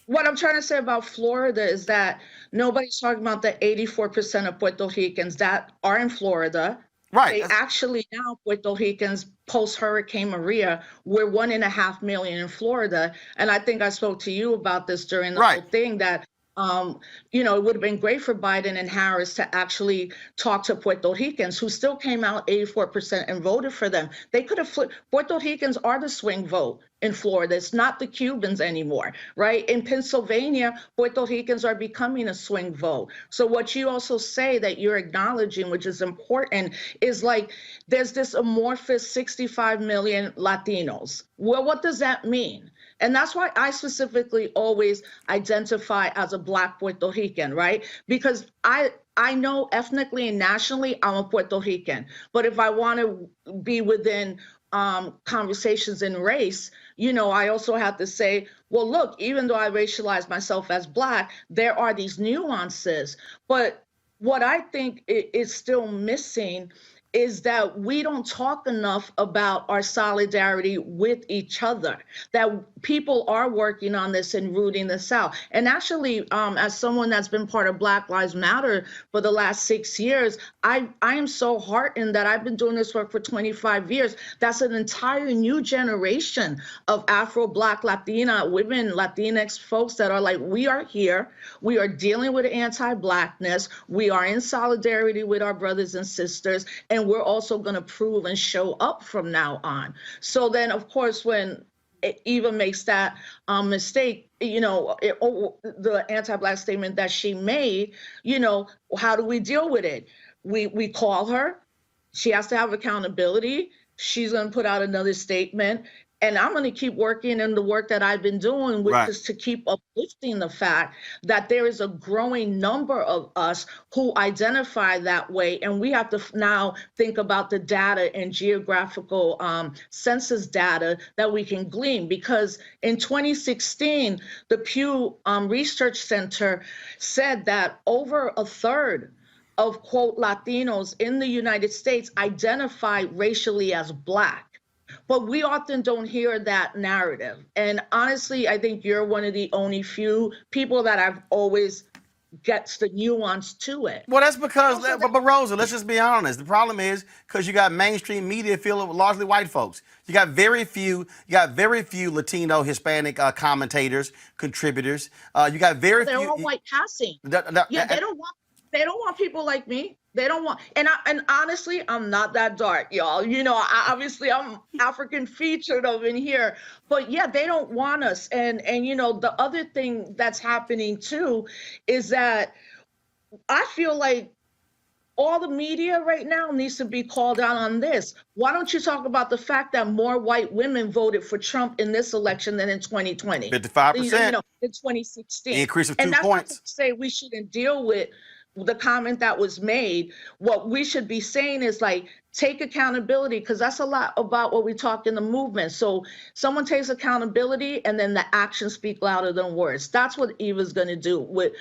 what I'm trying to say about Florida is that nobody's talking about the 84% of Puerto Ricans that are in Florida. right, They actually now, Puerto Ricans post Hurricane Maria, we're 1.5 million in Florida. And I think I spoke to you about this during the right. whole thing that it would have been great for Biden and Harris to actually talk to Puerto Ricans who still came out 84% and voted for them. They could have flipped. Puerto Ricans are the swing vote in Florida. It's not the Cubans anymore, right? In Pennsylvania, Puerto Ricans are becoming a swing vote. So what you also say that you're acknowledging, which is important, is like there's this amorphous 65 million Latinos. Well, what does that mean? And that's why I specifically always identify as a Black Puerto Rican, right? Because I know ethnically and nationally I'm a Puerto Rican. But if I want to be within conversations in race, I also have to say, well, look, even though I racialize myself as Black, there are these nuances. But what I think is still missing is that we don't talk enough about our solidarity with each other, that people are working on this and rooting this out. And actually, as someone that's been part of Black Lives Matter for the last 6 years, I am so heartened that I've been doing this work for 25 years. That's an entire new generation of Afro, Black, Latina women, Latinx folks that are like, we are here, we are dealing with anti-Blackness, we are in solidarity with our brothers and sisters, and we're also going to prove and show up from now on. So then, of course, when Eva makes that mistake, the anti-Black statement that she made, how do we deal with it? We call her. She has to have accountability. She's going to put out another statement. And I'm going to keep working in the work that I've been doing, which is to keep uplifting the fact that there is a growing number of us who identify that way. And we have to now think about the data and geographical census data that we can glean. Because in 2016, the Pew Research Center said that over a third of, quote, Latinos in the United States identify racially as Black. But we often don't hear that narrative. And honestly, I think you're one of the only few people that I've always gets the nuance to it. Well, that's because, but Rosa, let's just be honest. The problem is because you got mainstream media filled with largely white folks. You got very few Latino, Hispanic commentators, contributors. You got very few. They're all white passing. They don't want people like me. They don't want, and honestly, I'm not that dark, y'all. Obviously I'm African featured over in here, but yeah, they don't want us. And the other thing that's happening too is that I feel like all the media right now needs to be called out on this. Why don't you talk about the fact that more white women voted for Trump in this election than in 2020? 55%. In 2016. Increase of 2 and that's points. Not to say we shouldn't deal with the comment that was made. What we should be saying is like, take accountability, because that's a lot about what we talk in the movement. So someone takes accountability and then the actions speak louder than words. That's what Eva's going to do with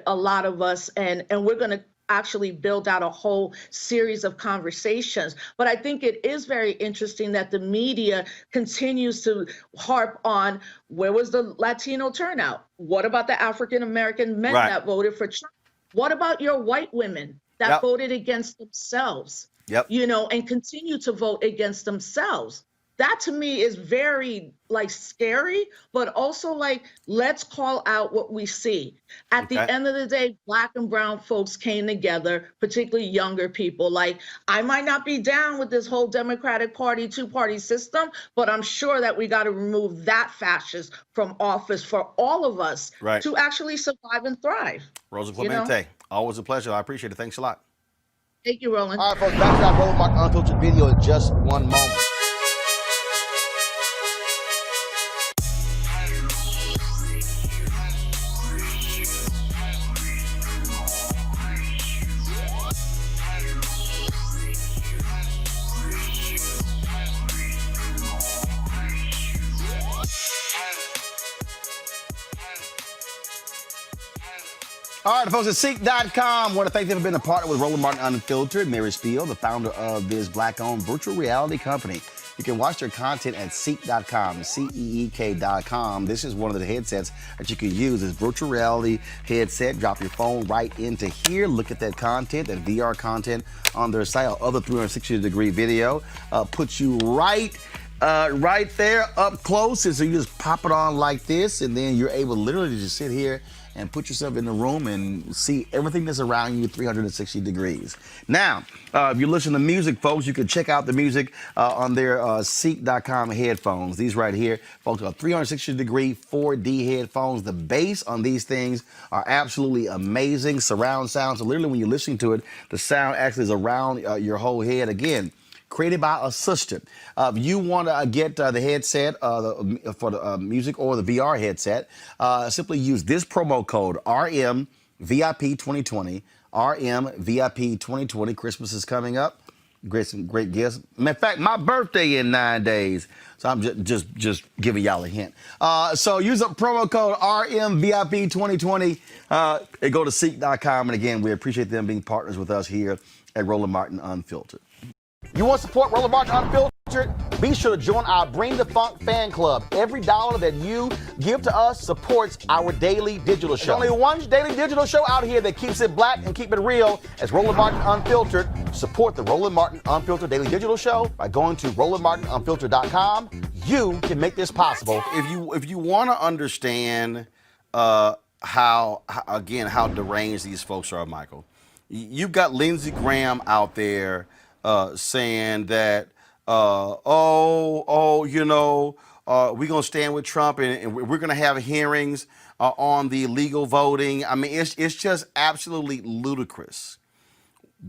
a lot of us. And we're going to actually build out a whole series of conversations. But I think it is very interesting that the media continues to harp on where was the Latino turnout? What about the African-American men that voted for Trump? What about your white women that voted against themselves, and continue to vote against themselves? That to me is very scary, but also let's call out what we see. At the end of the day, Black and brown folks came together, particularly younger people. I might not be down with this whole Democratic Party, two-party system, but I'm sure that we got to remove that fascist from office for all of us to actually survive and thrive. Rosa Clemente, always a pleasure. I appreciate it. Thanks a lot. Thank you, Roland. All right, folks, back to that Roland Mark Unfiltered video in just one moment. All right, the folks at Seek.com want to thank them for being a partner with Roland Martin Unfiltered. Mary Spiel, the founder of this black-owned virtual reality company. You can watch their content at Seek.com, Seek.com. This is one of the headsets that you can use. This virtual reality headset. Drop your phone right into here. Look at that content, that VR content on their site. Other 360-degree video puts you right there up close. And so you just pop it on like this, and then you're able literally to just sit here and put yourself in the room and see everything that's around you 360 degrees. Now, if you're listening to music, folks, you can check out the music on their Seek.com headphones. These right here, folks, are 360-degree 4D headphones. The bass on these things are absolutely amazing. Surround sound. So literally when you're listening to it, the sound actually is around your whole head. Again, created by a sister. If you want to get the headset for the music or the VR headset, simply use this promo code RMVIP2020. RMVIP2020. Christmas is coming up. Some great gifts. In fact, my birthday in 9 days. So I'm just giving y'all a hint. So use a promo code RMVIP2020 and go to Seek.com. And again, we appreciate them being partners with us here at Roland Martin Unfiltered. You want to support Roland Martin Unfiltered? Be sure to join our Bring the Funk fan club. Every dollar that you give to us supports our daily digital show. There's only one daily digital show out here that keeps it black and keep it real. As Roland Martin Unfiltered. Support the Roland Martin Unfiltered daily digital show by going to RolandMartinUnfiltered.com. You can make this possible. If you want to understand how deranged these folks are, Michael, you've got Lindsey Graham out there saying that, we're going to stand with Trump and we're going to have hearings on the illegal voting. I mean, it's just absolutely ludicrous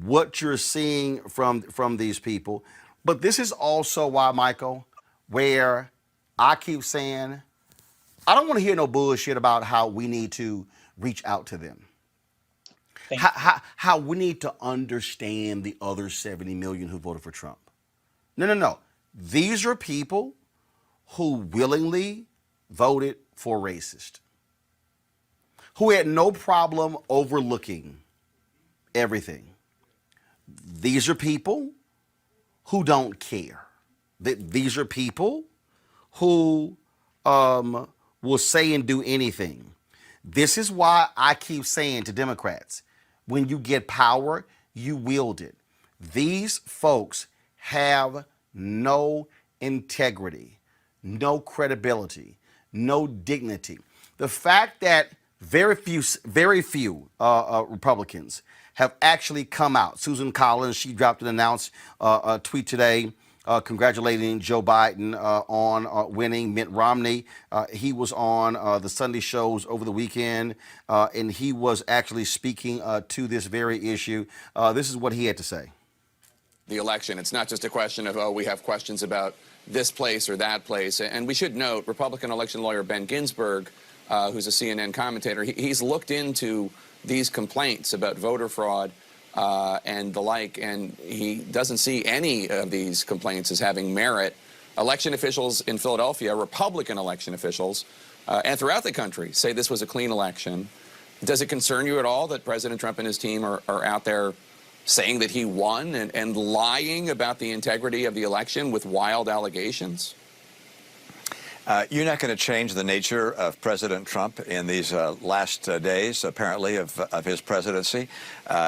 what you're seeing from these people. But this is also why, Michael, where I keep saying, I don't want to hear no bullshit about how we need to reach out to them. How we need to understand the other 70 million who voted for Trump. No. These are people who willingly voted for racist, who had no problem overlooking everything. These are people who don't care. These are people who will say and do anything. This is why I keep saying to Democrats, when you get power, you wield it. These folks have no integrity, no credibility, no dignity. The fact that very few Republicans have actually come out. Susan Collins, she dropped an announced tweet today congratulating Joe Biden on winning. Mitt Romney, he was on the Sunday shows over the weekend, and he was actually speaking to this very issue. This is what he had to say. The election, it's not just a question of, we have questions about this place or that place. And we should note, Republican election lawyer Ben Ginsburg, who's a CNN commentator, he's looked into these complaints about voter fraud and the like, and he doesn't see any of these complaints as having merit. Election officials in Philadelphia, Republican election officials, and throughout the country say this was a clean election. Does it concern you at all that President Trump and his team are out there saying that he won and lying about the integrity of the election with wild allegations? You're not going to change the nature of President Trump in these last days, apparently, of his presidency.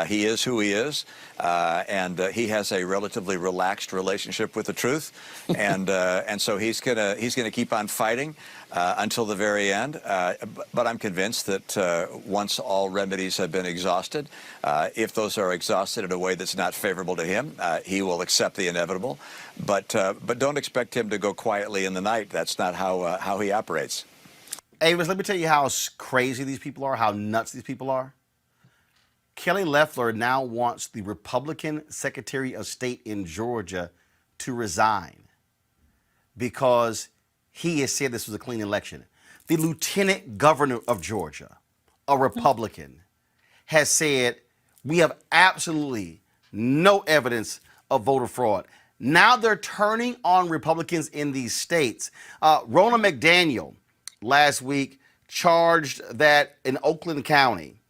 He is who he is, and he has a relatively relaxed relationship with the truth, and so he's gonna keep on fighting until the very end. But I'm convinced that once all remedies have been exhausted, if those are exhausted in a way that's not favorable to him, he will accept the inevitable. But don't expect him to go quietly in the night. That's not how he operates. Avis, let me tell you how crazy these people are, how nuts these people are. Kelly Loeffler now wants the Republican Secretary of State in Georgia to resign because he has said this was a clean election. The Lieutenant Governor of Georgia, a Republican, has said we have absolutely no evidence of voter fraud. Now they're turning on Republicans in these states. Ronna McDaniel last week charged that in Oakland County,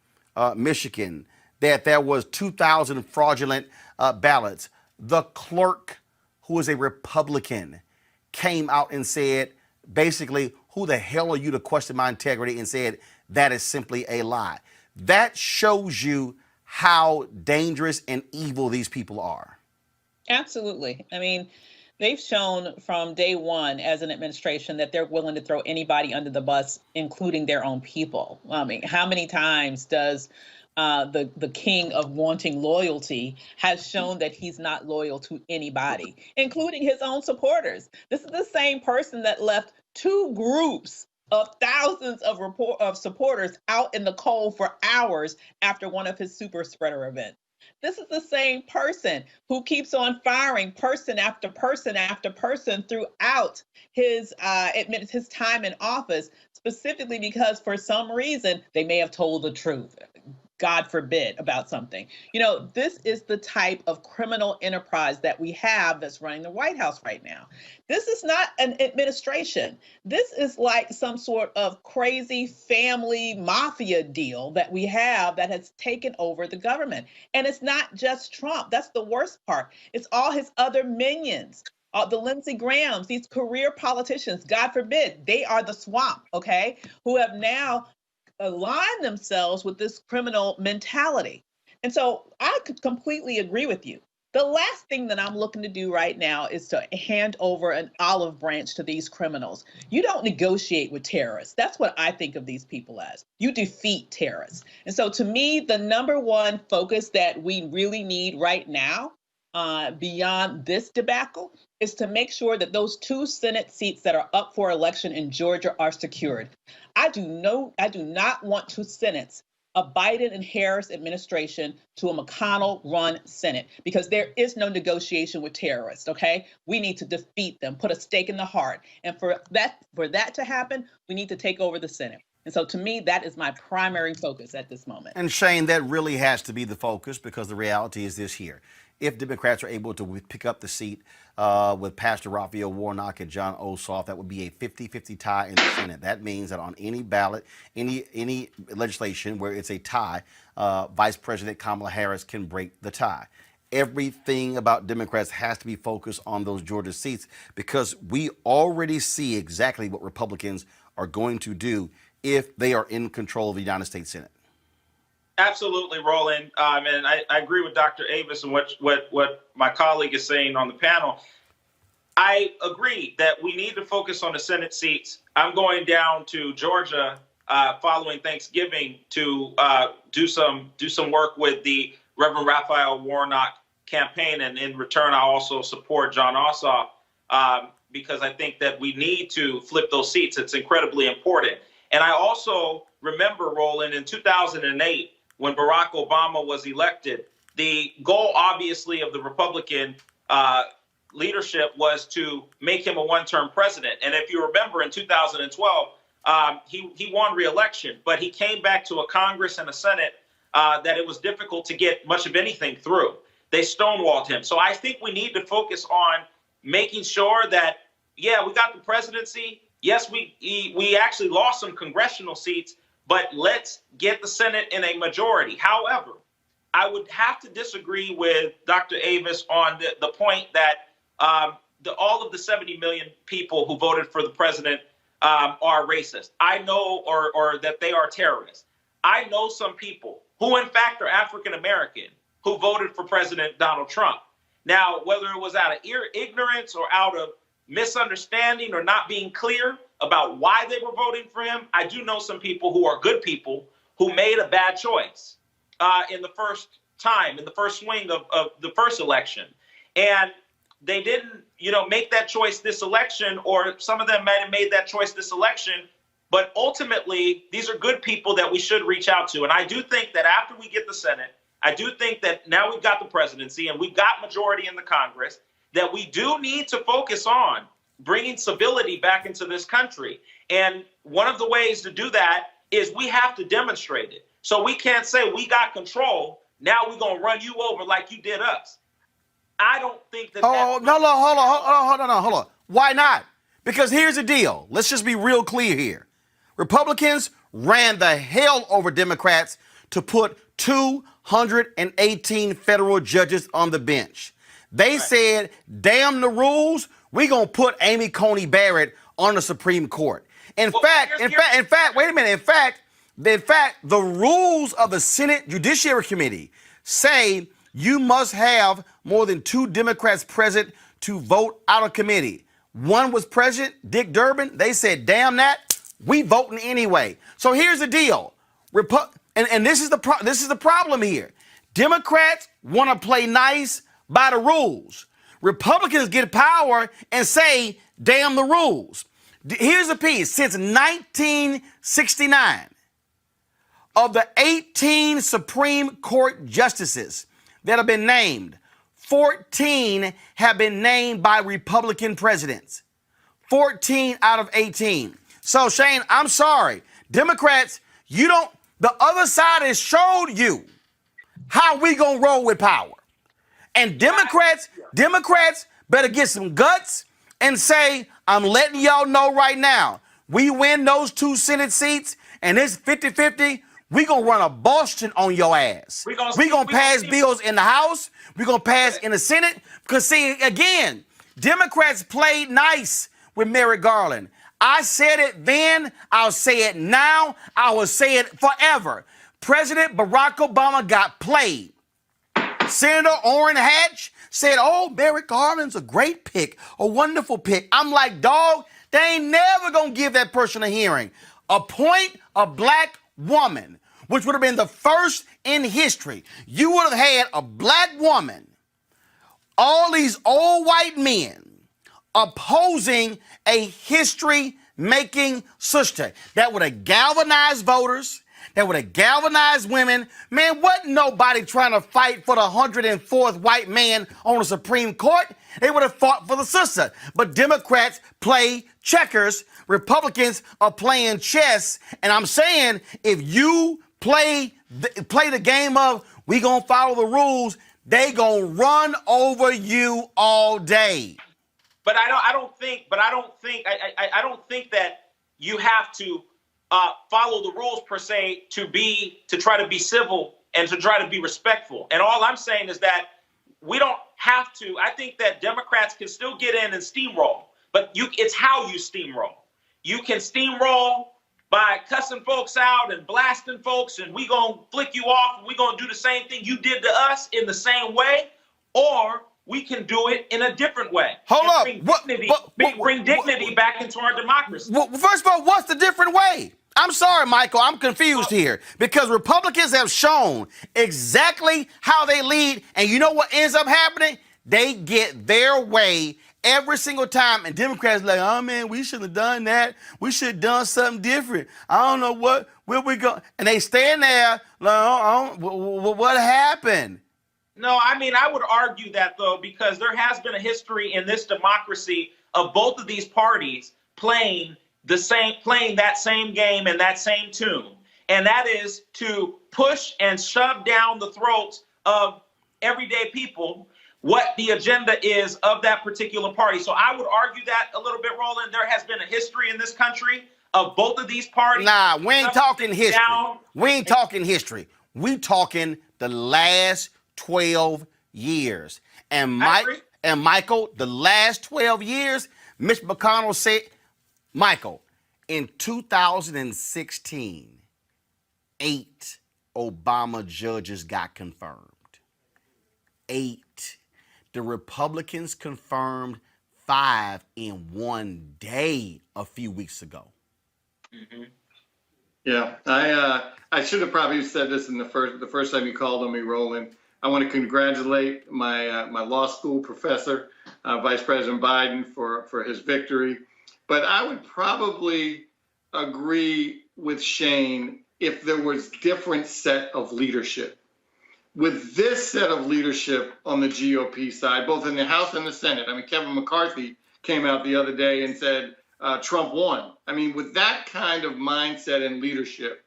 Michigan, that there was 2,000 fraudulent ballots. The clerk, who is a Republican, came out and said, basically, who the hell are you to question my integrity, and said that is simply a lie. That shows you how dangerous and evil these people are. Absolutely. I mean, they've shown from day one as an administration that they're willing to throw anybody under the bus, including their own people. I mean, how many times does the king of wanting loyalty has shown that he's not loyal to anybody, including his own supporters? This is the same person that left two groups of thousands of supporters out in the cold for hours after one of his super spreader events. This is the same person who keeps on firing person after person after person throughout his time in office, specifically because for some reason they may have told the truth. God forbid, about something. You know, this is the type of criminal enterprise that we have that's running the White House right now. This is not an administration. This is like some sort of crazy family mafia deal that we have that has taken over the government. And it's not just Trump. That's the worst part. It's all his other minions. The Lindsey Grahams, these career politicians, God forbid, they are the swamp, okay, who have now align themselves with this criminal mentality. And so I could completely agree with you. The last thing that I'm looking to do right now is to hand over an olive branch to these criminals. You don't negotiate with terrorists. That's what I think of these people as. You defeat terrorists. And so to me, the number one focus that we really need right now, beyond this debacle, is to make sure that those 2 Senate seats that are up for election in Georgia are secured. I do not want 2 Senates, a Biden and Harris administration to a McConnell-run Senate, because there is no negotiation with terrorists, okay? We need to defeat them, put a stake in the heart. And for that to happen, we need to take over the Senate. And so to me, that is my primary focus at this moment. And Shane, that really has to be the focus, because the reality is this here. If Democrats are able to pick up the seat with Pastor Raphael Warnock and John Ossoff, that would be a 50-50 tie in the Senate. That means that on any ballot, any legislation where it's a tie, Vice President Kamala Harris can break the tie. Everything about Democrats has to be focused on those Georgia seats, because we already see exactly what Republicans are going to do if they are in control of the United States Senate. Absolutely, Roland. And I agree with Dr. Avis and what my colleague is saying on the panel. I agree that we need to focus on the Senate seats. I'm going down to Georgia following Thanksgiving to do some work with the Reverend Raphael Warnock campaign. And in return, I also support John Ossoff because I think that we need to flip those seats. It's incredibly important. And I also remember, Roland, in 2008, when Barack Obama was elected, the goal, obviously, of the Republican leadership was to make him a one-term president. And if you remember, in 2012, he won re-election, but he came back to a Congress and a Senate that it was difficult to get much of anything through. They stonewalled him. So I think we need to focus on making sure that, yeah, we got the presidency. Yes, we actually lost some congressional seats, but let's get the Senate in a majority. However, I would have to disagree with Dr. Avis on the point that all of the 70 million people who voted for the president are racist. I know, or that they are terrorists. I know some people who, in fact, are African-American who voted for President Donald Trump. Now, whether it was out of ignorance or out of misunderstanding or not being clear about why they were voting for him, I do know some people who are good people who made a bad choice in the first time, in the first swing of the first election. And they didn't, make that choice this election, or some of them might have made that choice this election. But ultimately, these are good people that we should reach out to. And I do think that after we get the Senate, I do think that now we've got the presidency and we've got majority in the Congress, that we do need to focus on bringing civility back into this country. And one of the ways to do that is we have to demonstrate it. So we can't say we got control, now we're going to run you over like you did us. I don't think that. Hold on. Why not? Because here's the deal. Let's just be real clear here. Republicans ran the hell over Democrats to put 218 federal judges on the bench. They said, damn the rules, we're going to put Amy Coney Barrett on the Supreme Court. In fact, wait a minute. In fact, the rules of the Senate Judiciary Committee say you must have more than 2 Democrats present to vote out of committee. One was President Dick Durbin. They said, damn that, we voting anyway. So here's the deal. And this is the problem here. Democrats want to play nice by the rules. Republicans get power and say, damn the rules. Here's the piece. Since 1969, of the 18 Supreme Court justices that have been named, 14 have been named by Republican presidents. 14 out of 18. So, Shane, I'm sorry. Democrats, the other side has showed you how we gonna roll with power. And Democrats better get some guts and say, I'm letting y'all know right now, we win those 2 Senate seats and it's 50-50, we gonna run a Boston on your ass. We gonna pass bills in the House, we gonna pass in the Senate, because see, again, Democrats played nice with Merrick Garland. I said it then, I'll say it now, I will say it forever. President Barack Obama got played. Senator Orrin Hatch said, oh, Merrick Garland's a great pick, a wonderful pick. I'm like, dog, they ain't never gonna give that person a hearing. Appoint a black woman, which would have been the first in history. You would have had a black woman, all these old white men opposing a history-making sister that would have galvanized voters, that would have galvanized women. Man, wasn't nobody trying to fight for the 104th white man on the Supreme Court. They would have fought for the sister. But Democrats play checkers. Republicans are playing chess. And I'm saying, if you play the game of we gonna follow the rules, they gonna run over you all day. But I don't think that you have to follow the rules per se to try to be civil and to try to be respectful. And all I'm saying is that we don't have to. I think that Democrats can still get in and steamroll, but it's how you steamroll. You can steamroll by cussing folks out and blasting folks, and we gonna flick you off, and we gonna do the same thing you did to us in the same way, or we can do it in a different way. Hold up. Bring dignity back into our democracy. Well, first of all, what's the different way? I'm sorry, Michael, I'm confused here because Republicans have shown exactly how they lead, and you know what ends up happening? They get their way every single time, and Democrats are like, oh man, we shouldn't have done that. We should have done something different. I don't know where we go. And they stand there like, what happened? No, I mean, I would argue that, though, because there has been a history in this democracy of both of these parties playing that same game and that same tune. And that is to push and shove down the throats of everyday people what the agenda is of that particular party. So I would argue that a little bit, Roland. There has been a history in this country of both of these parties. Nah, we ain't talking history. We ain't talking history. We talking the last 12 years. And Michael, the last 12 years, Mitch McConnell said, Michael, in 2016, 8 Obama judges got confirmed. 8. The Republicans confirmed 5 in one day a few weeks ago. Mm-hmm. Yeah, I should have probably said this in the first time you called on me, Roland. I want to congratulate my law school professor, Vice President Biden, for his victory. But I would probably agree with Shane if there was different set of leadership. With this set of leadership on the GOP side, both in the House and the Senate, I mean, Kevin McCarthy came out the other day and said Trump won. I mean, with that kind of mindset and leadership,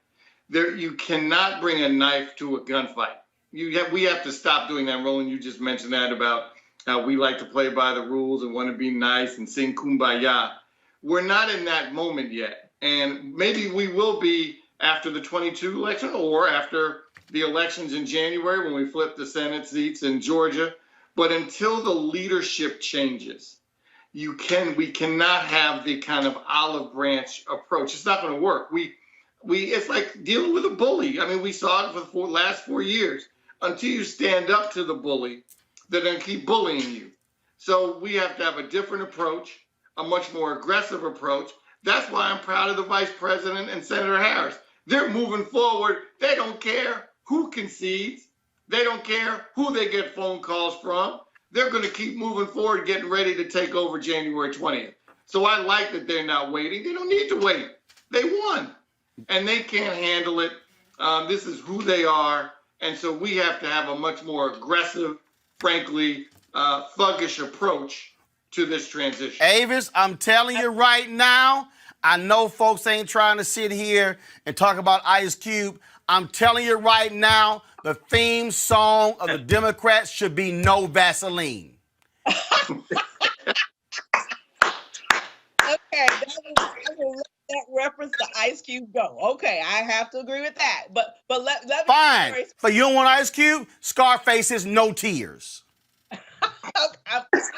you cannot bring a knife to a gunfight. We have to stop doing that. Roland, you just mentioned that about how we like to play by the rules and want to be nice and sing Kumbaya. We're not in that moment yet. And maybe we will be after the 22 election or after the elections in January when we flip the Senate seats in Georgia. But until the leadership changes, we cannot have the kind of olive branch approach. It's not going to work. It's like dealing with a bully. I mean, we saw it for the last 4 years. Until you stand up to the bully, they're going to keep bullying you. So we have to have a different approach, a much more aggressive approach. That's why I'm proud of the Vice President and Senator Harris. They're moving forward. They don't care who concedes. They don't care who they get phone calls from. They're going to keep moving forward, getting ready to take over January 20th. So I like that they're not waiting. They don't need to wait. They won, and they can't handle it. This is who they are, and so we have to have a much more aggressive, frankly, thuggish approach to this transition. Avis, I'm telling you right now, I know folks ain't trying to sit here and talk about Ice Cube. I'm telling you right now, the theme song of the Democrats should be No Vaseline. Okay, I will let that reference to Ice Cube go. Okay, I have to agree with that. But let me fine. But you don't want Ice Cube? Scarface is No Tears.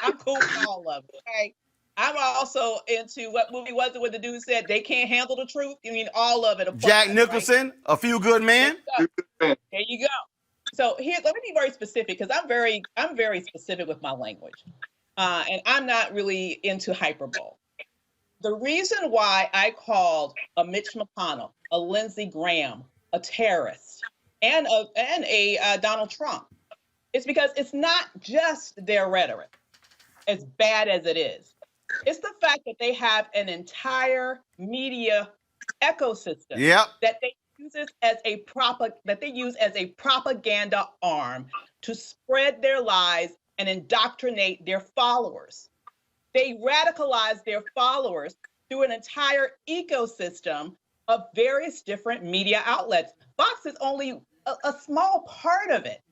I'm cool with all of it. Okay. I'm also into what movie was it when the dude said they can't handle the truth? You mean all of it applies, Jack Nicholson, right? A Few Good Men. There you go. So here, let me be very specific because I'm very specific with my language, and I'm not really into hyperbole. The reason why I called a Mitch McConnell, a Lindsey Graham, a terrorist, and a Donald Trump is because it's not just their rhetoric, as bad as it is. It's the fact that they have an entire media ecosystem that they use as a propaganda arm to spread their lies and indoctrinate their followers. They radicalize their followers through an entire ecosystem of various different media outlets. Fox is only a small part of it.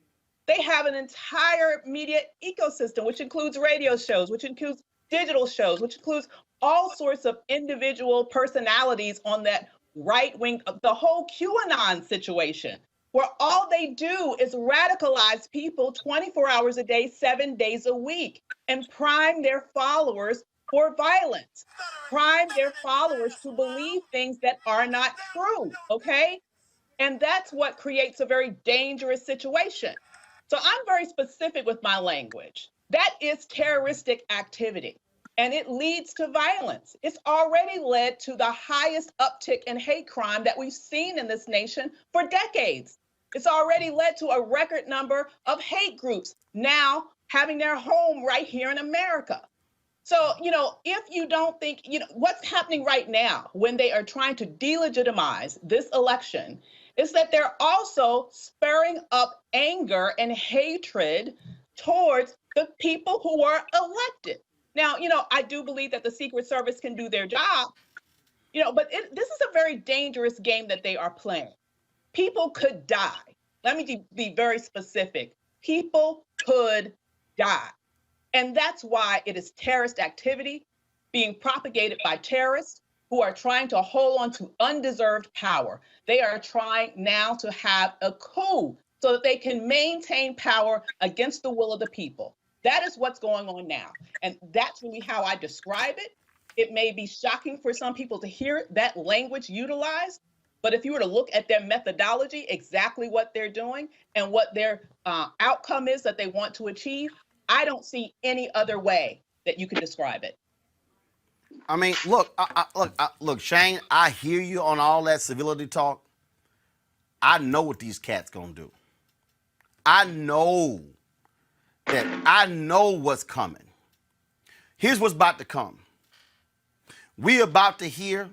They have an entire media ecosystem, which includes radio shows, which includes digital shows, which includes all sorts of individual personalities on that right wing, the whole QAnon situation, where all they do is radicalize people 24 hours a day, 7 days a week, and prime their followers for violence, prime their followers to believe things that are not true, okay? And that's what creates a very dangerous situation. So I'm very specific with my language. That is terroristic activity, and it leads to violence. It's already led to the highest uptick in hate crime that we've seen in this nation for decades. It's already led to a record number of hate groups now having their home right here in America. So, if you don't think, what's happening right now when they are trying to delegitimize this election is that they're also spurring up anger and hatred towards the people who are elected. Now, I do believe that the Secret Service can do their job, but this is a very dangerous game that they are playing. People could die. Let me be very specific. People could die. And that's why it is terrorist activity being propagated by terrorists who are trying to hold on to undeserved power. They are trying now to have a coup so that they can maintain power against the will of the people. That is what's going on now. And that's really how I describe it. It may be shocking for some people to hear that language utilized, but if you were to look at their methodology, exactly what they're doing and what their outcome is that they want to achieve, I don't see any other way that you can describe it. I mean, look, Shane, I hear you on all that civility talk. I know what these cats gonna do. I know what's coming. Here's what's about to come. We about to hear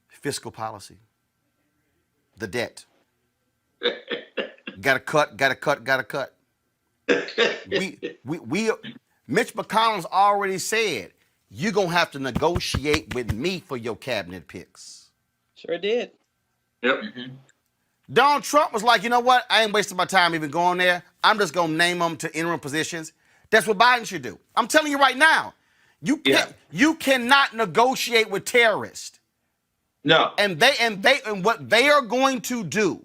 fiscal policy, the debt. Gotta cut. Mitch McConnell's already said, you're going to have to negotiate with me for your cabinet picks. Sure did. Yep. Donald Trump was like, you know what? I ain't wasting my time even going there. I'm just going to name them to interim positions. That's what Biden should do. I'm telling you right now. You cannot negotiate with terrorists. No. And what they are going to do,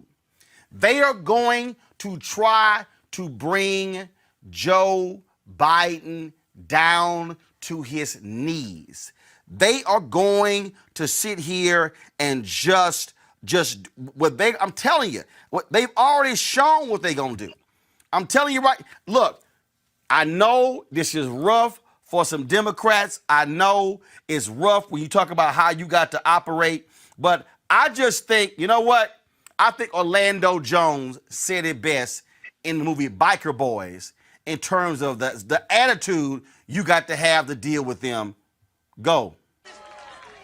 They are going to try to bring Joe Biden down to his knees. They are going to sit here and just what they, I'm telling you, what they've already shown what they're going to do. I'm telling you right. Look, I know this is rough for some Democrats. I know it's rough when you talk about how you got to operate, but I just think, you know what? I think Orlando Jones said it best in the movie Biker Boys in terms of the attitude you got to have to deal with them. Go.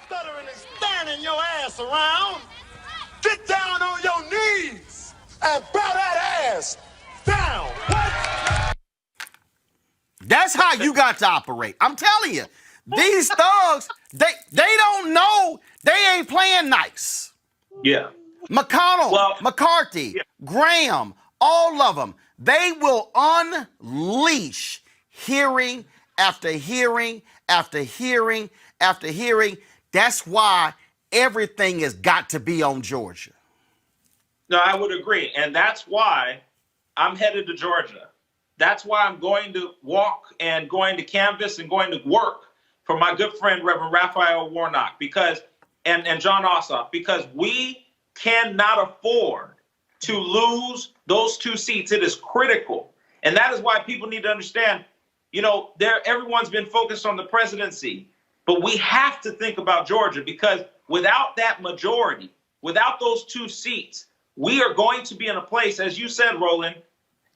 Stuttering and standing your ass around. Get down on your knees and bow that ass down. What? That's how you got to operate. I'm telling you, these thugs, they don't know they ain't playing nice. Yeah. McConnell, Well, McCarthy, yeah. Graham, all of them, they will unleash hearing after hearing after hearing after hearing. That's why everything has got to be on Georgia. No, I would agree. And that's why I'm headed to Georgia. That's why I'm going to walk and going to canvass and going to work for my good friend, Reverend Raphael Warnock, because and John Ossoff, because we cannot afford to lose those 2 seats. It is critical. And that is why people need to understand, you know, everyone's been focused on the presidency, but we have to think about Georgia, because without that majority, without those 2 seats, we are going to be in a place, as you said, Roland,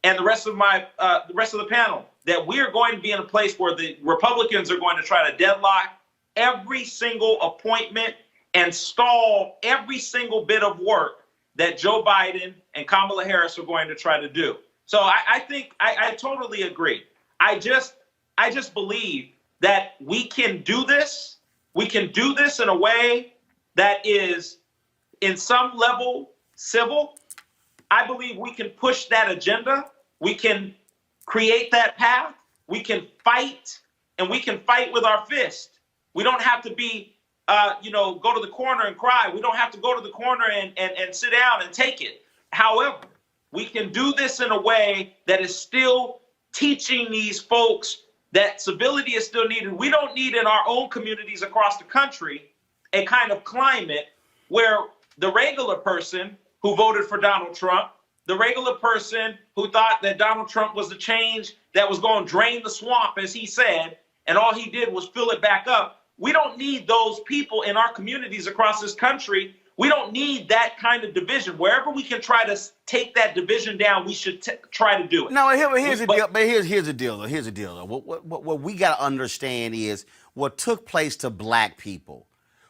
and the rest of the panel, that we are going to be in a place where the Republicans are going to try to deadlock every single appointment and stall every single bit of work that Joe Biden and Kamala Harris are going to try to do. So I think I totally agree. I just believe that we can do this. We can do this in a way that is, in some level, civil. I believe we can push that agenda. We can create that path. We can fight, and we can fight with our fist. We don't have to be, go to the corner and cry. We don't have to go to the corner and sit down and take it. However, we can do this in a way that is still teaching these folks that civility is still needed. We don't need in our own communities across the country a kind of climate where the regular person who voted for Donald Trump, the regular person who thought that Donald Trump was the change that was going to drain the swamp, as he said, and all he did was fill it back up. We don't need those people in our communities across this country. We don't need that kind of division. Wherever we can try to take that division down, we should try to do it. No, here's the deal. But here's the deal, though. Here's the deal, though. What we got to understand is what took place to black people.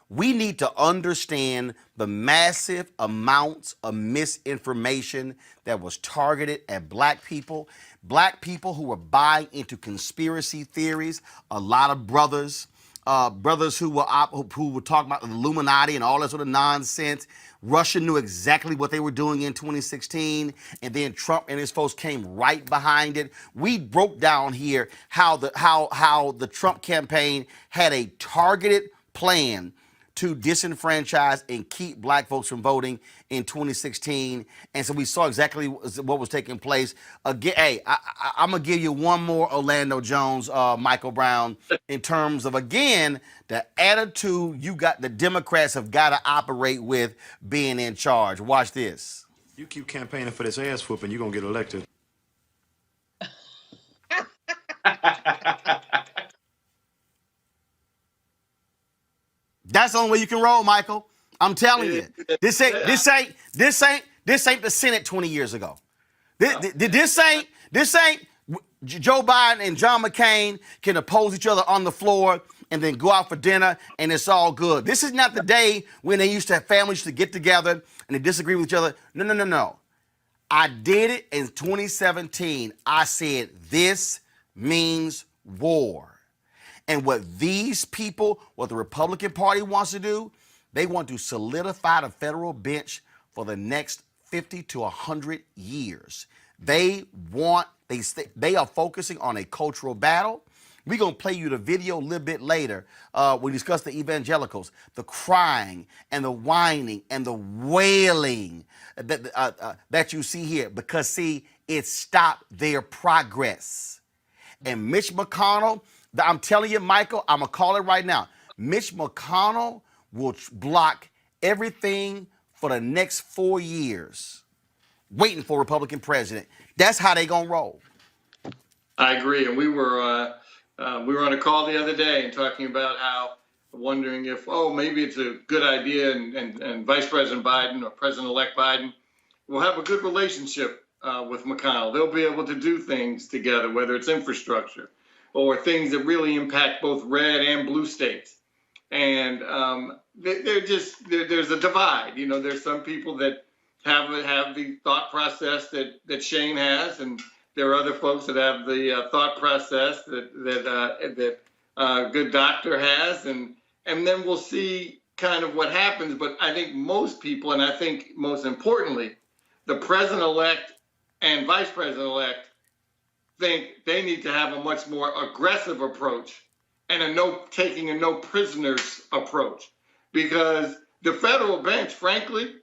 We need to understand the massive amounts of misinformation that was targeted at black people who were buying into conspiracy theories. A lot of brothers who were talking about the Illuminati and all that sort of nonsense. Russia knew exactly what they were doing in 2016, and then Trump and his folks came right behind it. We broke down here how the Trump campaign had a targeted plan to disenfranchise and keep black folks from voting in 2016. And so we saw exactly what was taking place. Again, hey, I'm going to give you one more Orlando Jones, Michael Brown, in terms of, again, the attitude the Democrats have got to operate with being in charge. Watch this. You keep campaigning for this ass whooping, you're going to get elected. That's the only way you can roll, Michael. I'm telling you. This ain't the Senate 20 years ago. This ain't Joe Biden and John McCain can oppose each other on the floor and then go out for dinner and it's all good. This is not the day when they used to have families to get together and they disagree with each other. No. I did it in 2017. I said, this means war. And what these people, what the Republican Party wants to do, they want to solidify the federal bench for the next 50 to 100 years. They are focusing on a cultural battle. We're going to play you the video a little bit later. We discuss the evangelicals, the crying and the whining and the wailing that you see here. Because, see, it stopped their progress. And Mitch McConnell, I'm telling you, Michael, I'm going to call it right now. Mitch McConnell will block everything for the next 4 years, waiting for a Republican president. That's how they going to roll. I agree. And we were on a call the other day and talking about how, wondering if, maybe it's a good idea and Vice President Biden or President-elect Biden will have a good relationship with McConnell. They'll be able to do things together, whether it's infrastructure or things that really impact both red and blue states. And there's a divide. You know, there's some people that have the thought process that Shane has, and there are other folks that have the thought process that good doctor has, and then we'll see kind of what happens. But I think most people, and I think most importantly, the president-elect and vice president-elect think they need to have a much more aggressive approach and taking a no prisoners approach, because the federal bench, frankly,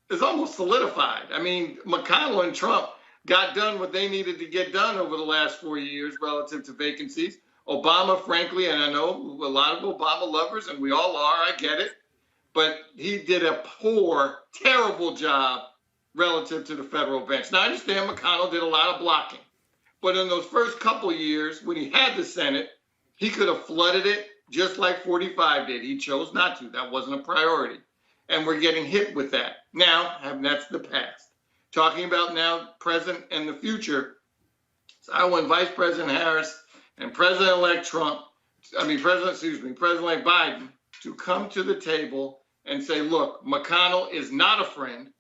is almost solidified. I mean, McConnell and Trump got done what they needed to get done over the last 4 years relative to vacancies. Obama, frankly, and I know a lot of Obama lovers, and we all are, I get it, but he did a poor, terrible job relative to the federal bench. Now, I understand McConnell did a lot of blocking, but in those first couple of years, when he had the Senate, he could have flooded it just like 45 did. He chose not to. That wasn't a priority. And we're getting hit with that. Now, that's the past. Talking about now, present, and the future, so I want Vice President Harris and President-elect President-elect Biden to come to the table and say, look, McConnell is not a friend.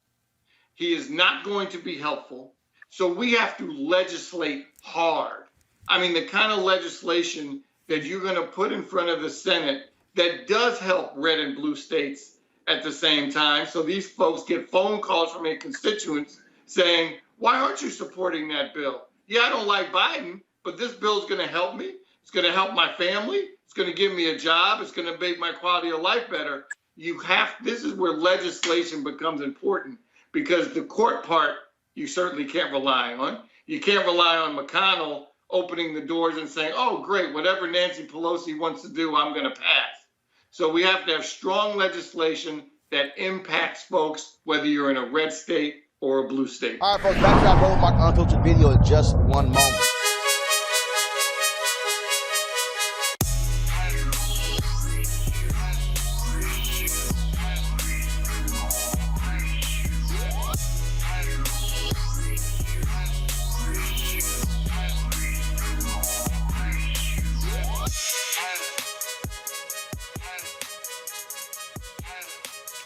He is not going to be helpful. So we have to legislate hard. I mean, the kind of legislation that you're going to put in front of the Senate that does help red and blue states at the same time. So these folks get phone calls from their constituents saying, why aren't you supporting that bill? Yeah, I don't like Biden, but this bill is going to help me. It's going to help my family. It's going to give me a job. It's going to make my quality of life better. This is where legislation becomes important, because the court part, you certainly can't rely on. You can't rely on McConnell opening the doors and saying, oh, great, whatever Nancy Pelosi wants to do, I'm going to pass. So we have to have strong legislation that impacts folks, whether you're in a red state or a blue state. All right, folks, back to our Roland Martin Unfiltered video in just one moment.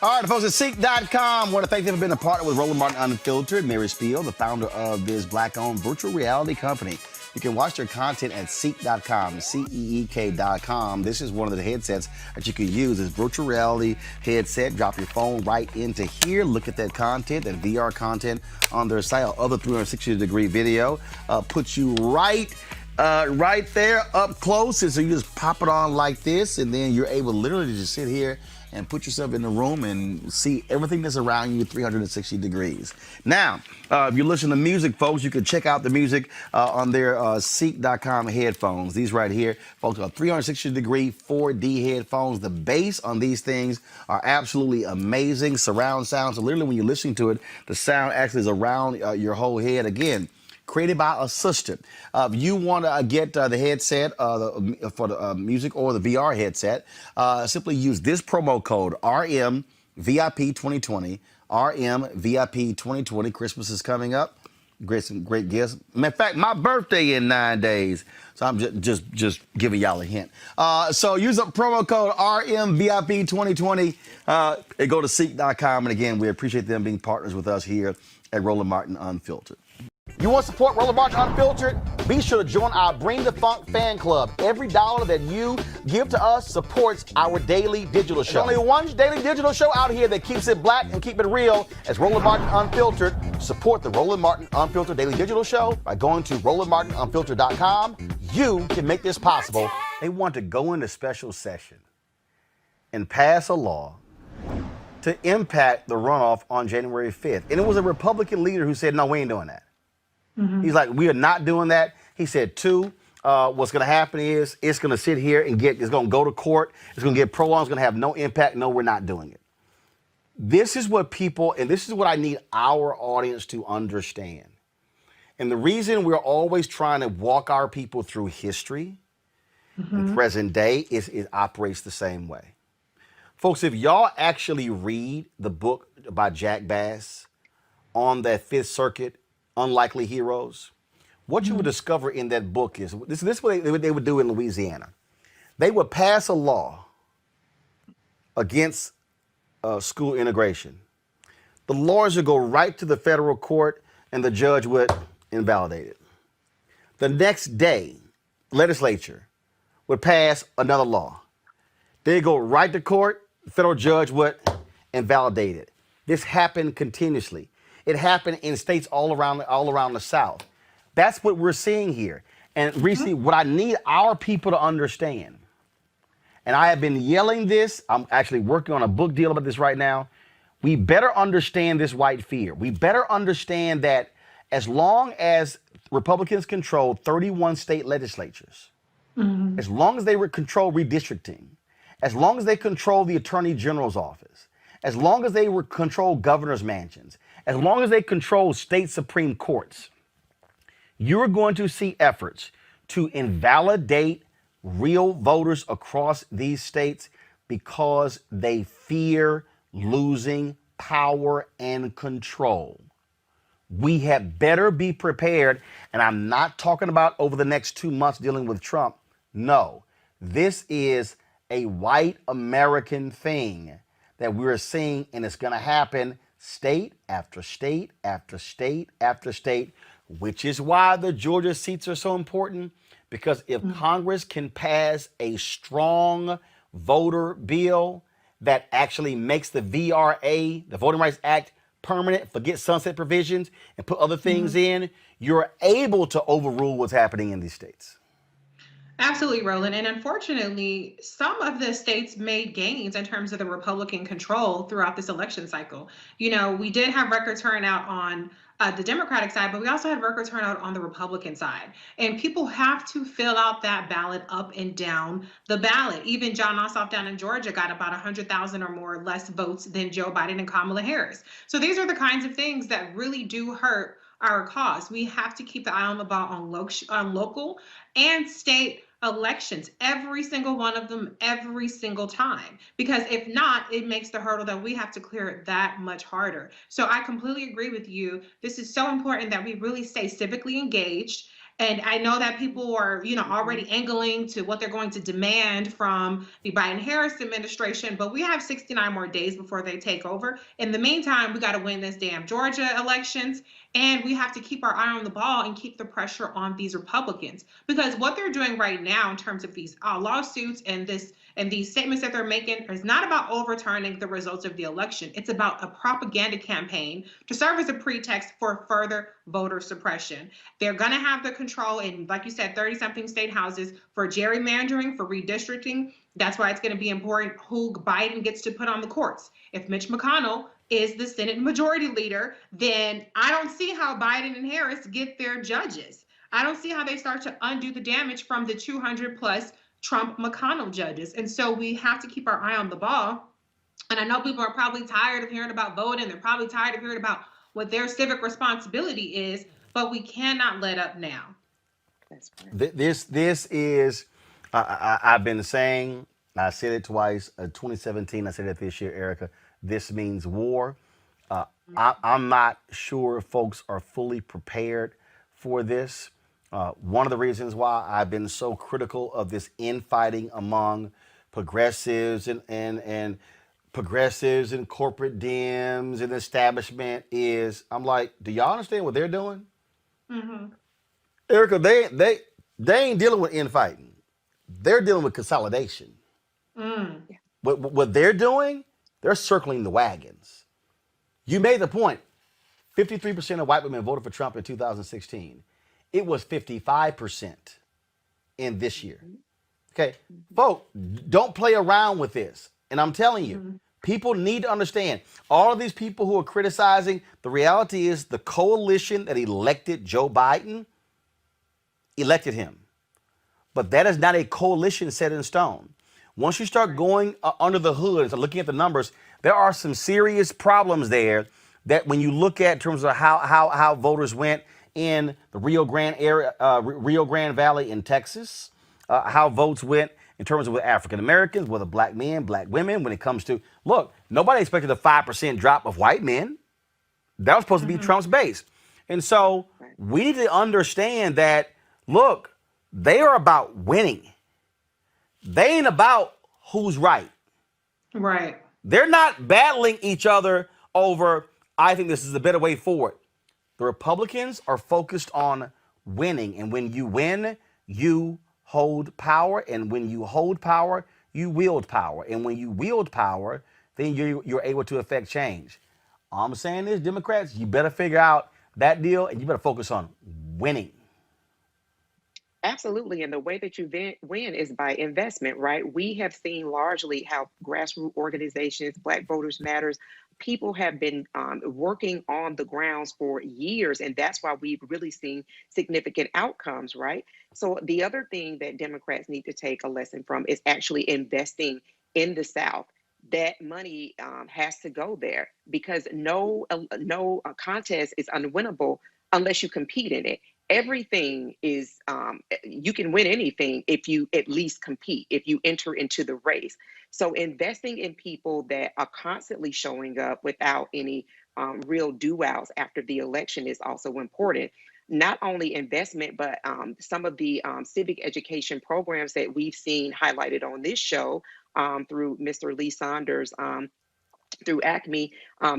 All right, folks, at Seek.com, I want to thank them for being a partner with Roland Martin Unfiltered. Mary Spiel, the founder of this black-owned virtual reality company. You can watch their content at Seek.com, CEEK.com. This is one of the headsets that you can use. This virtual reality headset. Drop your phone right into here. Look at that content, that VR content on their site. Other 360-degree video puts you right there up close. And so you just pop it on like this, and then you're able literally to just sit here and put yourself in the room and see everything that's around you 360 degrees. Now, if you listen to music, folks, you can check out the music on their Seek.com headphones. These right here, folks, are 360-degree 4D headphones. The bass on these things are absolutely amazing. Surround sound. So literally when you're listening to it, the sound actually is around your whole head. Again, created by a sister. If you want to get the headset for the music or the VR headset, simply use this promo code RMVIP2020. RMVIP2020. Christmas is coming up. Some great gifts. In fact, my birthday in 9 days. So I'm just giving y'all a hint. So use a promo code RMVIP2020 and go to Seek.com. And again, we appreciate them being partners with us here at Roland Martin Unfiltered. You want to support Roland Martin Unfiltered? Be sure to join our Bring the Funk fan club. Every dollar that you give to us supports our daily digital show. There's only one daily digital show out here that keeps it black and keep it real as Roland Martin Unfiltered. Support the Roland Martin Unfiltered daily digital show by going to RolandMartinUnfiltered.com. You can make this possible. They want to go into special session and pass a law to impact the runoff on January 5th. And it was a Republican leader who said, no, we ain't doing that. He's like, we are not doing that. He said, what's going to happen is it's going to sit here and it's going to go to court. It's going to get prolonged. It's going to have no impact. No, we're not doing it. This is what people, and this is what I need our audience to understand. And the reason we're always trying to walk our people through history and present day is it operates the same way. Folks, if y'all actually read the book by Jack Bass on that Fifth Circuit, Unlikely Heroes, what you would discover in that book is, this is what they would do in Louisiana. They would pass a law against school integration. The lawyers would go right to the federal court and the judge would invalidate it. The next day, legislature would pass another law. They'd go right to court, the federal judge would invalidate it. This happened continuously. It happened in states all around the South. That's what we're seeing here. And Reese, what I need our people to understand, and I have been yelling this, I'm actually working on a book deal about this right now. We better understand this white fear. We better understand that as long as Republicans control 31 state legislatures, as long as they control redistricting, as long as they control the Attorney General's office, as long as they control governor's mansions, as long as they control state Supreme Courts, you're going to see efforts to invalidate real voters across these states because they fear losing power and control. We had better be prepared, and I'm not talking about over the next 2 months dealing with Trump. No, this is a white American thing that we're seeing, and it's going to happen state after state after state after state, which is why the Georgia seats are so important, because if Congress can pass a strong voter bill that actually makes the VRA, the Voting Rights Act, permanent, forget sunset provisions, and put other things in, you're able to overrule what's happening in these states. Absolutely, Roland. And unfortunately, some of the states made gains in terms of the Republican control throughout this election cycle. You know, we did have record turnout on the Democratic side, but we also had record turnout on the Republican side. And people have to fill out that ballot up and down the ballot. Even John Ossoff down in Georgia got about 100,000 or more less votes than Joe Biden and Kamala Harris. So these are the kinds of things that really do hurt our cause. We have to keep the eye on the ball on local and state elections, every single one of them, every single time. Because if not, it makes the hurdle that we have to clear it that much harder. So I completely agree with you. This is so important that we really stay civically engaged. And I know that people are, already angling to what they're going to demand from the Biden-Harris administration, but we have 69 more days before they take over. In the meantime, we got to win this damn Georgia elections, and we have to keep our eye on the ball and keep the pressure on these Republicans, because what they're doing right now in terms of these lawsuits and these statements that they're making is not about overturning the results of the election. It's about a propaganda campaign to serve as a pretext for further voter suppression. They're going to have the control in, like you said, 30-something state houses for gerrymandering, for redistricting. That's why it's going to be important who Biden gets to put on the courts. If Mitch McConnell is the Senate Majority Leader, then I don't see how Biden and Harris get their judges. I don't see how they start to undo the damage from the 200 plus Trump-McConnell judges. And so we have to keep our eye on the ball. And I know people are probably tired of hearing about voting. They're probably tired of hearing about what their civic responsibility is, but we cannot let up now. This is, I've been saying, I said it twice, 2017, I said it this year, Erica, this means war. I'm not sure folks are fully prepared for this. One of the reasons why I've been so critical of this infighting among progressives and progressives and corporate Dems and establishment is, I'm like, do y'all understand what they're doing? Mm-hmm. Erica, they ain't dealing with infighting. They're dealing with consolidation. Mm. What they're doing, they're circling the wagons. You made the point. 53% of white women voted for Trump in 2016. It was 55% in this year. Okay, folks, don't play around with this. And I'm telling you, people need to understand all of these people who are criticizing, the reality is the coalition that elected Joe Biden elected him. But that is not a coalition set in stone. Once you start going under the hood and start looking at the numbers, there are some serious problems there that when you look at in terms of how voters went in the Rio Grande area, Rio Grande Valley in Texas, how votes went in terms of with African Americans, whether black men, black women, when it comes to, look, nobody expected a 5% drop of white men. That was supposed to be Trump's base. And so we need to understand that, look, they are about winning. They ain't about who's right. Right. They're not battling each other over, I think this is a better way forward. The Republicans are focused on winning. And when you win, you hold power. And when you hold power, you wield power. And when you wield power, then you're able to affect change. All I'm saying is, Democrats, you better figure out that deal and you better focus on winning. Absolutely. And the way that you win is by investment, right? We have seen largely how grassroots organizations, Black Voters Matters, people have been working on the grounds for years. And that's why we've really seen significant outcomes, right? So the other thing that Democrats need to take a lesson from is actually investing in the South. That money has to go there because no contest is unwinnable unless you compete in it. Everything is you can win anything if you at least compete, if you enter into the race. So investing in people that are constantly showing up without any real do-outs after the election is also important. Not only investment, but some of the civic education programs that we've seen highlighted on this show through Mr. Lee Saunders, through ACME,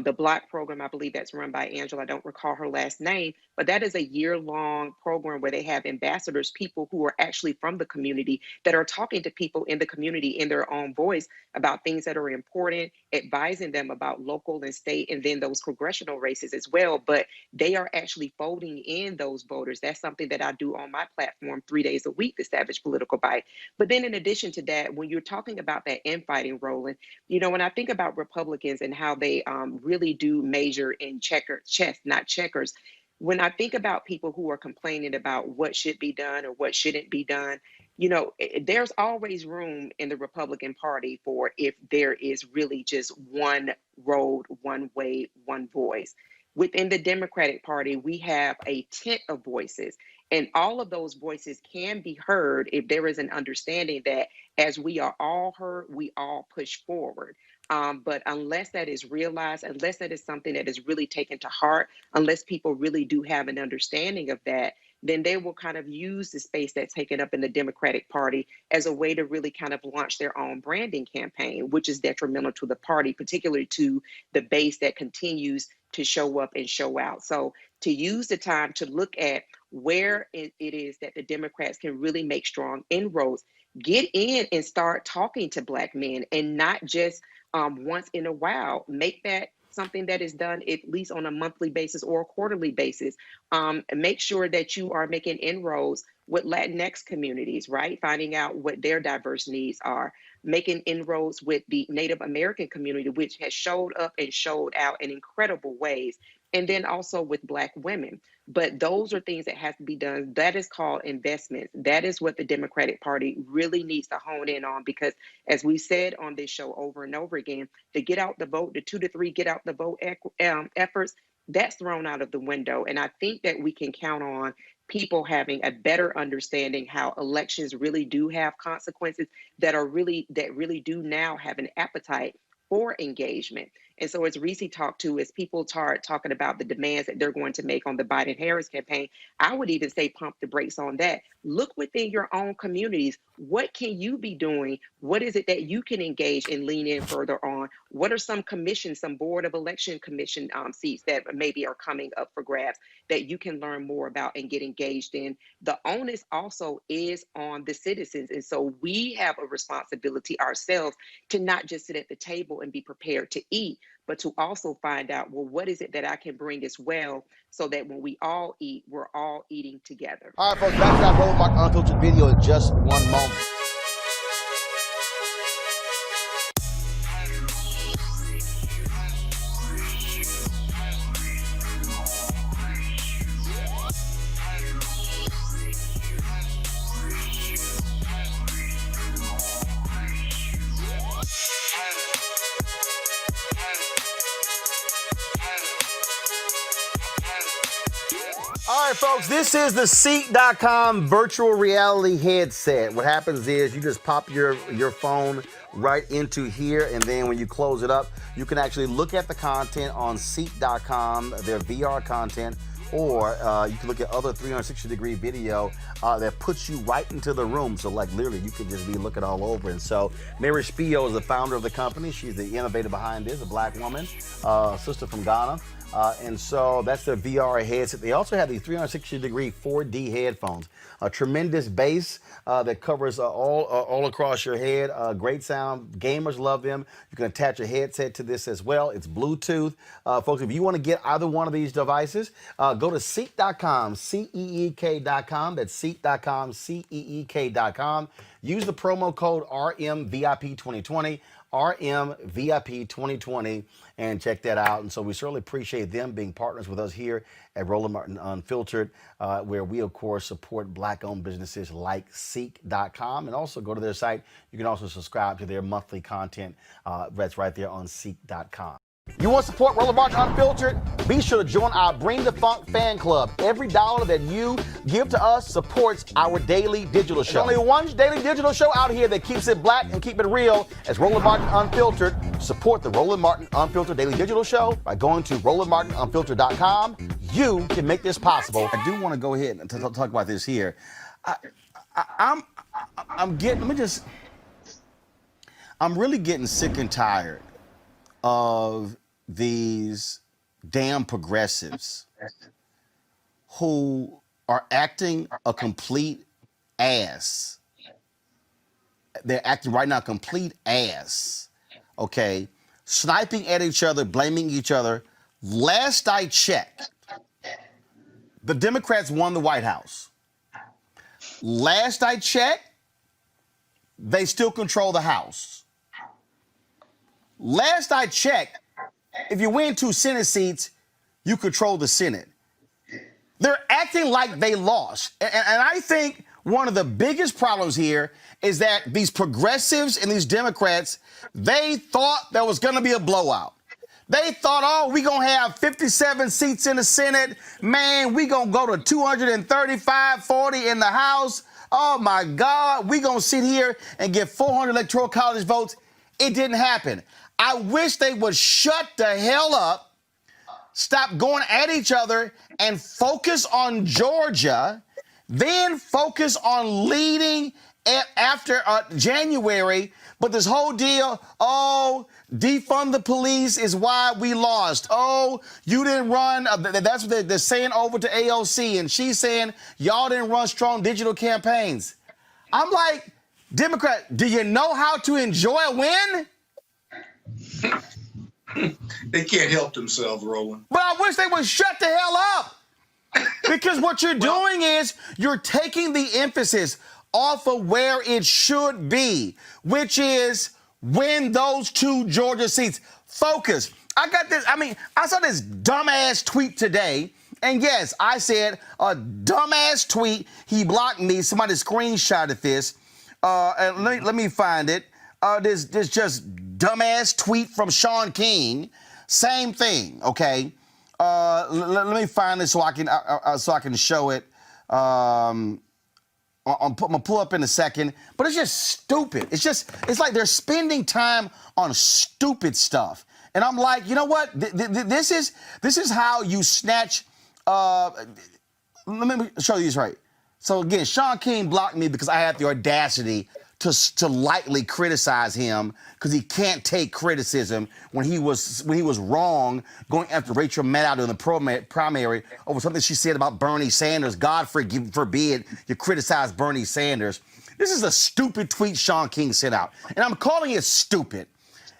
the Block program, I believe that's run by Angela. I don't recall her last name, but that is a year-long program where they have ambassadors, people who are actually from the community that are talking to people in the community in their own voice about things that are important, advising them about local and state and then those congressional races as well. But they are actually folding in those voters. That's something that I do on my platform 3 days a week, the Savage Political Bite. But then in addition to that, when you're talking about that infighting, Roland, you know, when I think about Republicans and how they really do measure in chess, not checkers, when I think about people who are complaining about what should be done or what shouldn't be done, you know, there's always room in the Republican Party for if there is really just one road, one way, one voice. Within the Democratic Party, we have a tent of voices, and all of those voices can be heard if there is an understanding that as we are all heard, we all push forward. But unless that is realized, unless that is something that is really taken to heart, unless people really do have an understanding of that, then they will kind of use the space that's taken up in the Democratic Party as a way to really kind of launch their own branding campaign, which is detrimental to the party, particularly to the base that continues to show up and show out. So to use the time to look at where it is that the Democrats can really make strong inroads, get in and start talking to Black men and not just once in a while. Make that something that is done at least on a monthly basis or a quarterly basis. Make sure that you are making inroads with Latinx communities, right? Finding out what their diverse needs are. Making inroads with the Native American community, which has showed up and showed out in incredible ways. And then also with Black women. But those are things that have to be done. That is called investments. That is what the Democratic Party really needs to hone in on, because as we said on this show over and over again, the get out the vote, the 2 to 3 get out the vote efforts, that's thrown out of the window. And I think that we can count on people having a better understanding how elections really do have consequences that really do now have an appetite for engagement. And so as Reese talked to, as people start talking about the demands that they're going to make on the Biden-Harris campaign, I would even say pump the brakes on that. Look within your own communities. What can you be doing? What is it that you can engage and lean in further on? What are some commissions, some board of election commission seats that maybe are coming up for grabs that you can learn more about and get engaged in? The onus also is on the citizens. And so we have a responsibility ourselves to not just sit at the table and be prepared to eat, but to also find out, well, what is it that I can bring as well, so that when we all eat, we're all eating together. All right, folks, back to that Roland Martin Unfiltered video in just one moment. All right, folks, this is the Seat.com virtual reality headset. What happens is you just pop your phone right into here, and then when you close it up, you can actually look at the content on Seat.com, their VR content, or you can look at other 360-degree video that puts you right into the room. So, like, literally, you could just be looking all over. And so, Mary Spio is the founder of the company. She's the innovator behind this, a black woman, sister from Ghana. And so that's their VR headset. They also have these 360-degree 4D headphones. A tremendous bass that covers all across your head. Great sound. Gamers love them. You can attach a headset to this as well. It's Bluetooth. Folks, if you want to get either one of these devices, go to Seek.com, Seek.com. That's Seek.com, Seek.com. Use the promo code RMVIP2020. RMVIP 2020, and check that out. And so we certainly appreciate them being partners with us here at Roland Martin Unfiltered, where we, of course, support black-owned businesses like Seek.com. And also go to their site. You can also subscribe to their monthly content that's right there on Seek.com. You want to support Roland Martin Unfiltered? Be sure to join our Bring the Funk fan club. Every dollar that you give to us supports our daily digital show. There's only one daily digital show out here that keeps it black and keep it real. As Roland Martin Unfiltered. Support the Roland Martin Unfiltered daily digital show by going to RolandMartinUnfiltered.com. You can make this possible. I do want to go ahead and talk about this here. I'm really getting sick and tired of these damn progressives who are acting a complete ass. They're acting right now complete ass, okay? Sniping at each other, blaming each other. Last I checked, the Democrats won the White House. Last I checked, they still control the House. Last I checked, if you win 2 Senate seats, you control the Senate. They're acting like they lost. And I think one of the biggest problems here is that these progressives and these Democrats, they thought there was going to be a blowout. They thought, oh, we're going to have 57 seats in the Senate. Man, we're going to go to 235, 40 in the House. Oh, my God, we're going to sit here and get 400 electoral college votes. It didn't happen. I wish they would shut the hell up, stop going at each other, and focus on Georgia, then focus on leading after January. But this whole deal, oh, defund the police is why we lost. Oh, you didn't run. That's what they're saying over to AOC, and she's saying y'all didn't run strong digital campaigns. I'm like, Democrat, do you know how to enjoy a win? They can't help themselves, Roland. But I wish they would shut the hell up. Because what you're doing is you're taking the emphasis off of where it should be, which is win those 2 Georgia seats. Focus. I saw this dumbass tweet today. And yes, I said a dumbass tweet. He blocked me. Somebody screenshotted this. And let me find it. This just dumbass tweet from Sean King. Same thing, okay? Let me find this so I can show it. I'm gonna pull up in a second, but it's just stupid. It's like they're spending time on stupid stuff. And I'm like, you know what? This is how you snatch. Let me show you this right. So again, Sean King blocked me because I had the audacity to lightly criticize him because he can't take criticism when he was wrong going after Rachel Maddow in the primary over something she said about Bernie Sanders. God forbid you criticize Bernie Sanders. This is a stupid tweet Sean King sent out, and I'm calling it stupid.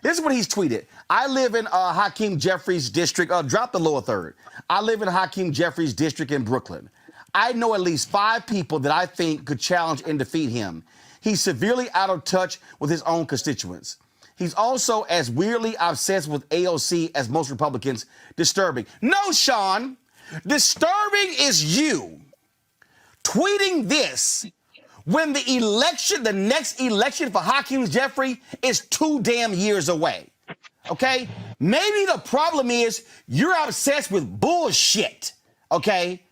This is what he's tweeted. I live in Hakeem Jeffries' district. Drop the lower third. I live in Hakeem Jeffries' district in Brooklyn. I know at least 5 people that I think could challenge and defeat him. He's severely out of touch with his own constituents. He's also as weirdly obsessed with AOC as most Republicans. Disturbing. No, Sean. Disturbing is you tweeting this when the next election for Hakeem Jeffrey is 2 damn years away. Okay? Maybe the problem is you're obsessed with bullshit. Okay?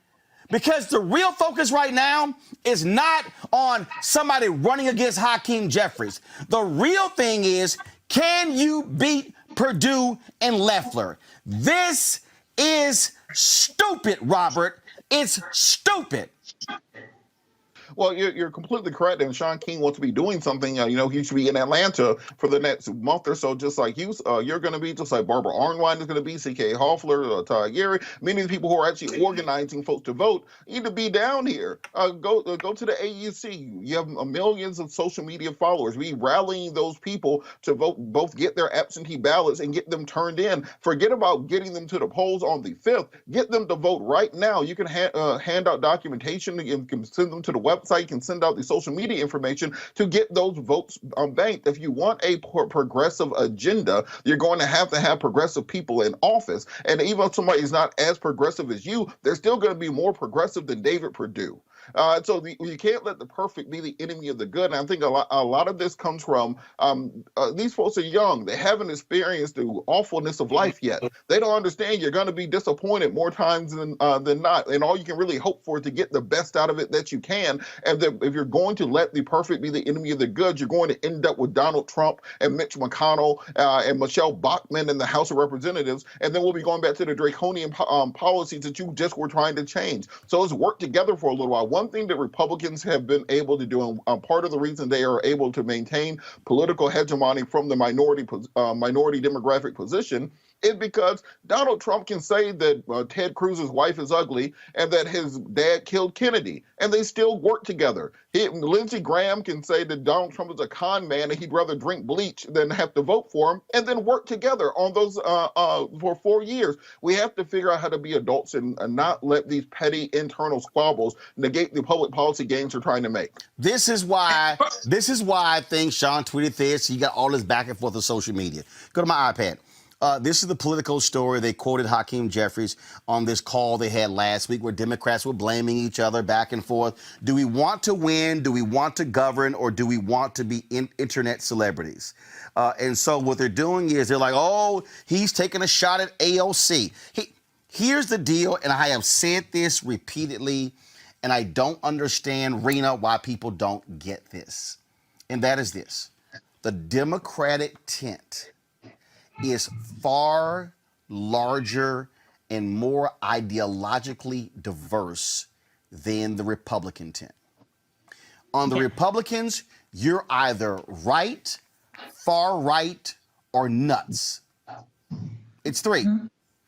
Because the real focus right now is not on somebody running against Hakeem Jeffries. The real thing is, can you beat Perdue and Loeffler? This is stupid, Robert. It's stupid. Well, you're completely correct. And Sean King wants to be doing something. He should be in Atlanta for the next month or so, just like you. You're going to be, just like Barbara Arnwine is going to be, C.K. Hoffler, Todd Gary. Many of the people who are actually organizing folks to vote need to be down here. Go to the AUC. You have millions of social media followers. We rallying those people to vote, both get their absentee ballots and get them turned in. Forget about getting them to the polls on the 5th. Get them to vote right now. You can hand out documentation. You can send them to the website. You can send out the social media information to get those votes banked. If you want a progressive agenda, you're going to have progressive people in office. And even if somebody is not as progressive as you, they're still going to be more progressive than David Perdue. So you can't let the perfect be the enemy of the good. And I think a lot of this comes from these folks are young. They haven't experienced the awfulness of life yet. They don't understand you're going to be disappointed more times than not. And all you can really hope for is to get the best out of it that you can. And if you're going to let the perfect be the enemy of the good, you're going to end up with Donald Trump and Mitch McConnell and Michelle Bachmann in the House of Representatives. And then we'll be going back to the draconian policies that you just were trying to change. So let's work together for a little while. One thing that Republicans have been able to do, and part of the reason they are able to maintain political hegemony from the minority demographic position, is because Donald Trump can say that Ted Cruz's wife is ugly and that his dad killed Kennedy, and they still work together. Lindsey Graham can say that Donald Trump is a con man and he'd rather drink bleach than have to vote for him, and then work together on those for 4 years. We have to figure out how to be adults and not let these petty internal squabbles negate the public policy gains we're trying to make. This is why I think Sean tweeted this. He got all this back and forth on social media. Go to my iPad. This is the Political story. They quoted Hakeem Jeffries on this call they had last week where Democrats were blaming each other back and forth. Do we want to win? Do we want to govern? Or do we want to be internet celebrities? And so what they're doing is they're like, oh, he's taking a shot at AOC. Here's the deal, and I have said this repeatedly, and I don't understand, Rena, why people don't get this. And that is this. The Democratic tent is far larger and more ideologically diverse than the Republican tent. On the Republicans, you're either right, far right, or nuts. It's 3.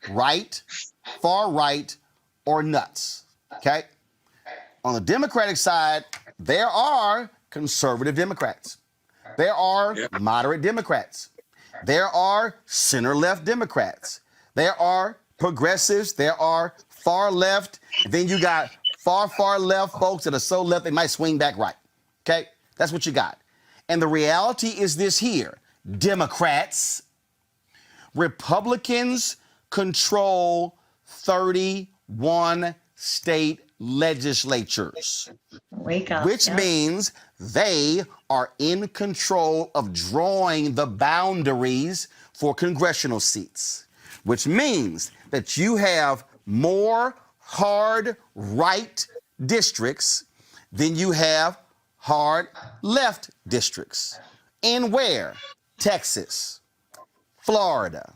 Right, far right, or nuts. Okay? On the Democratic side, there are conservative Democrats. There are moderate Democrats. There are center-left Democrats. There are progressives. There are far left. Then you got far left folks that are so left they might swing back right. Okay? That's what you got. And the reality is this here. Democrats, Republicans control 31 state legislatures. Wake up. Which means they are in control of drawing the boundaries for congressional seats, which means that you have more hard right districts Then you have hard left districts. In where? Texas, Florida,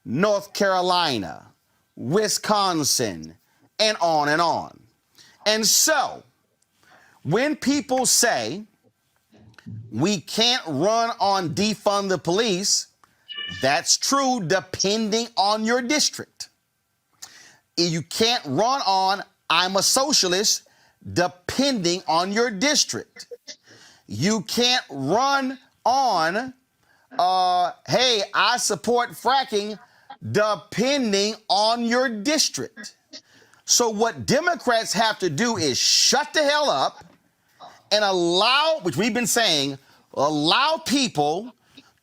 North Carolina, Wisconsin, and on and on. And so, when people say we can't run on defund the police, that's true depending on your district. You can't run on I'm a socialist depending on your district. You can't run on hey, I support fracking depending on your district. So what Democrats have to do is shut the hell up and allow, which we've been saying, allow people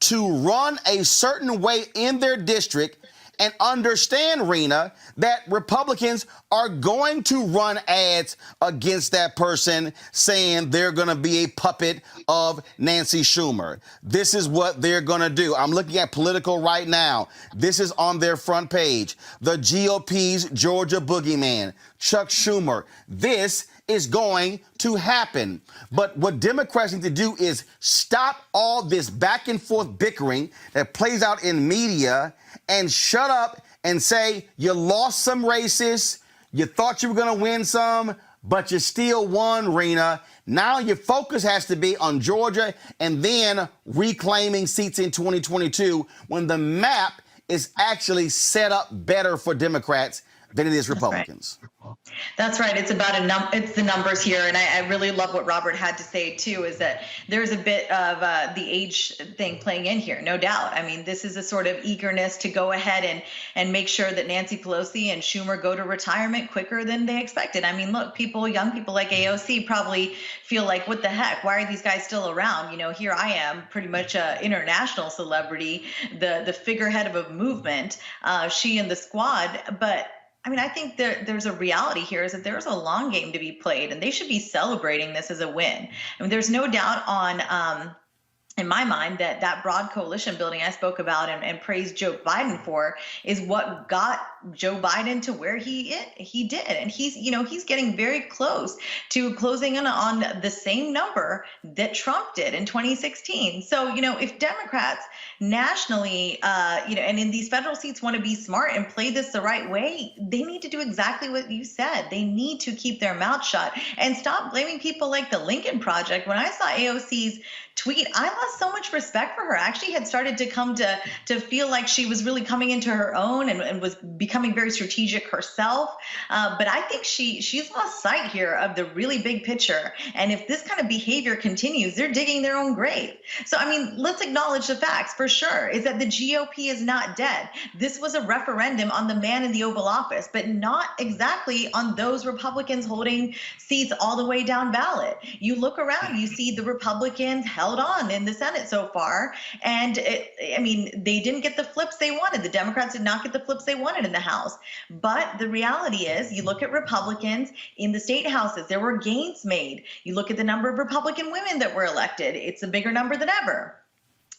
to run a certain way in their district and understand, Rena, that Republicans are going to run ads against that person saying they're going to be a puppet of Nancy Schumer. This is what they're going to do. I'm looking at Political right now. This is on their front page. The GOP's Georgia boogeyman, Chuck Schumer. This is going to happen. But what Democrats need to do is stop all this back and forth bickering that plays out in media and shut up and say you lost some races, you thought you were going to win some, but you still won, Rena. Now your focus has to be on Georgia and then reclaiming seats in 2022 when the map is actually set up better for Democrats than it is Republicans. That's right. It's about it's the numbers here, and I really love what Robert had to say too. Is that there's a bit of the age thing playing in here, no doubt. I mean, this is a sort of eagerness to go ahead and make sure that Nancy Pelosi and Schumer go to retirement quicker than they expected. I mean, look, young people like AOC probably feel like, what the heck? Why are these guys still around? You know, here I am, pretty much an international celebrity, the figurehead of a movement. She and the squad, but. I mean, I think there's a reality here is that there's a long game to be played, and they should be celebrating this as a win. I mean, there's no doubt in my mind that broad coalition building I spoke about and praised Joe Biden for is what got Joe Biden to where he did. And he's getting very close to closing in on the same number that Trump did in 2016. So, if Democrats nationally, and in these federal seats want to be smart and play this the right way, they need to do exactly what you said. They need to keep their mouth shut and stop blaming people like the Lincoln Project. When I saw AOC's tweet, I lost so much respect for her. I actually had started to come to feel like she was really coming into her own and was becoming very strategic herself. But I think she's lost sight here of the really big picture. And if this kind of behavior continues, they're digging their own grave. So, I mean, let's acknowledge the facts for sure, is that the GOP is not dead. This was a referendum on the man in the Oval Office, but not exactly on those Republicans holding seats all the way down ballot. You look around, you see the Republicans held on in the Senate so far. And they didn't get the flips they wanted. The Democrats did not get the flips they wanted in the House. But the reality is, you look at Republicans in the state houses, there were gains made. You look at the number of Republican women that were elected, it's a bigger number than ever.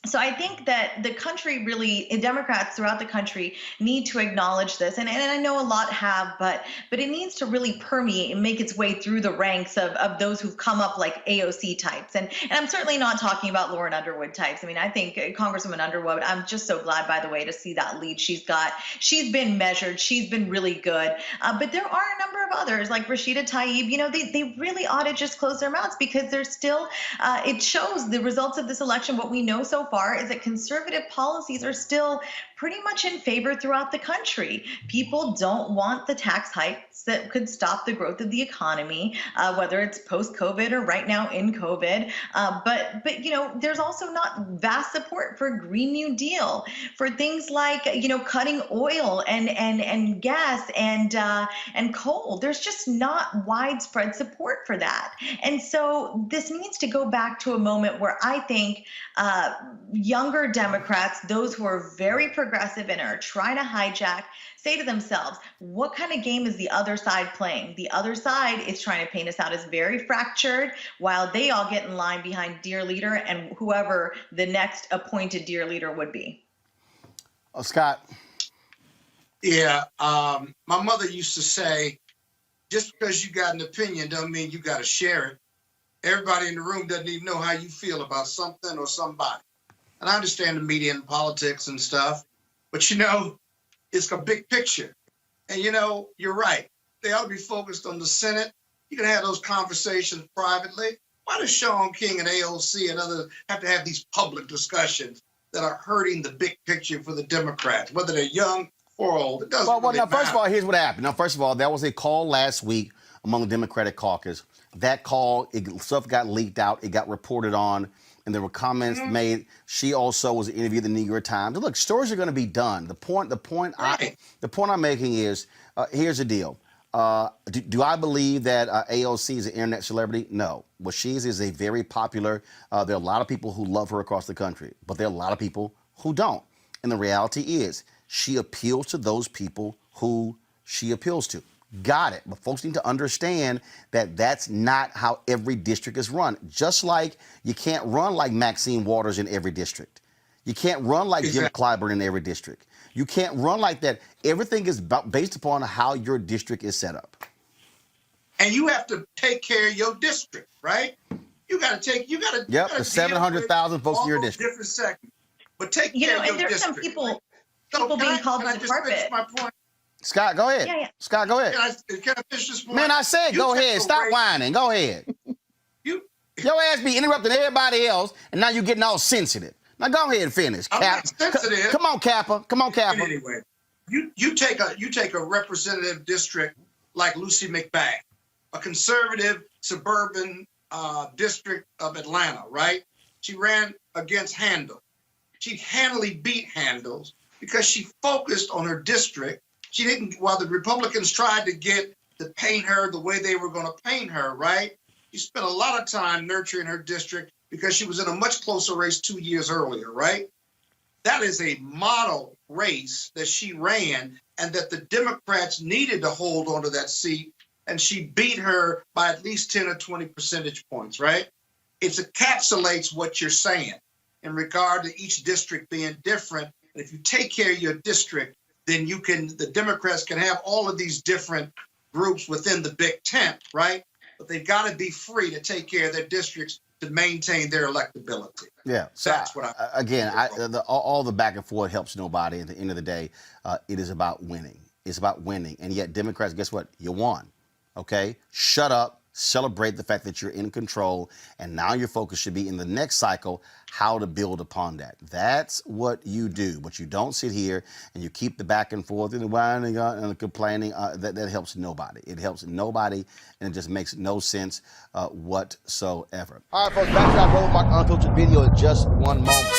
So I think that the country really, Democrats throughout the country need to acknowledge this. And I know a lot have, but it needs to really permeate and make its way through the ranks of those who've come up like AOC types. And I'm certainly not talking about Lauren Underwood types. I mean, I think Congresswoman Underwood, I'm just so glad, by the way, to see that lead she's got. She's been measured. She's been really good. But there are a number of others like Rashida Tlaib. They really ought to just close their mouths because they're still, it shows the results of this election. What we know so far is that conservative policies are still pretty much in favor throughout the country. People don't want the tax hikes that could stop the growth of the economy, whether it's post-COVID or right now in COVID. But there's also not vast support for Green New Deal, for things like cutting oil and gas and coal. There's just not widespread support for that. And so this needs to go back to a moment where I think younger Democrats, those who are very progressive and are trying to hijack, say to themselves, what kind of game is the other side playing? The other side is trying to paint us out as very fractured while they all get in line behind dear leader and whoever the next appointed dear leader would be. Scott. Yeah. My mother used to say, just because you got an opinion doesn't mean you got to share it. Everybody in the room doesn't even know how you feel about something or somebody. And I understand the media and politics and stuff, but it's a big picture. And you're right. They ought to be focused on the Senate. You can have those conversations privately. Why does Sean King and AOC and others have to have these public discussions that are hurting the big picture for the Democrats, whether they're young or old? It doesn't really matter. First of all, here's what happened. Now, first of all, there was a call last week among the Democratic caucus. That call, stuff got leaked out. It got reported on, and there were comments made. She also was interviewed in the New York Times. Look, stories are going to be done. The point I'm making is, here's the deal. Do I believe that AOC is an internet celebrity? No. What she is a very popular. There are a lot of people who love her across the country, but there are a lot of people who don't. And the reality is, she appeals to those people who she appeals to. Got it. But folks need to understand that that's not how every district is run. Just like you can't run like Maxine Waters in every district. You can't run like Jim Clyburn in every district. You can't run like that. Everything is based upon how your district is set up. And you have to take care of your district, right? You got to. Yep, the 700,000 folks in your district. Different segments. But take care of your and there's district. some people being called to the carpet. My point? Scott, go ahead. Yeah. Scott, go ahead. Can I finish this point? Man, I said go ahead. Stop whining. Go ahead. Your ass be interrupting everybody else, and now you're getting all sensitive. Now go ahead and finish, Cap. I'm not sensitive. Come on, Kappa. Come on, Kappa. Anyway, you take a representative district like Lucy McBath, a conservative suburban district of Atlanta, right? She ran against Handel. She handily beat Handels because she focused on her district. She didn't, while the Republicans tried to paint her the way they were going to paint her, right? She spent a lot of time nurturing her district because she was in a much closer race 2 years earlier, right? That is a model race that she ran and that the Democrats needed to hold onto that seat, and she beat her by at least 10 or 20 percentage points, right? It encapsulates what you're saying in regard to each district being different. And if you take care of your district, then the Democrats can have all of these different groups within the big tent, right? But they've got to be free to take care of their districts to maintain their electability. Yeah, so that's what all the back and forth helps nobody. At the end of the day, it is about winning. It's about winning. And yet Democrats, guess what? You won, okay? Shut up. Celebrate the fact that you're in control, and now your focus should be in the next cycle, how to build upon that. That's what you do. But you don't sit here and you keep the back and forth and the whining and the complaining. That helps nobody. It helps nobody, and it just makes no sense whatsoever. All right, folks, back to our Roland Martin Unfiltered video in just one moment.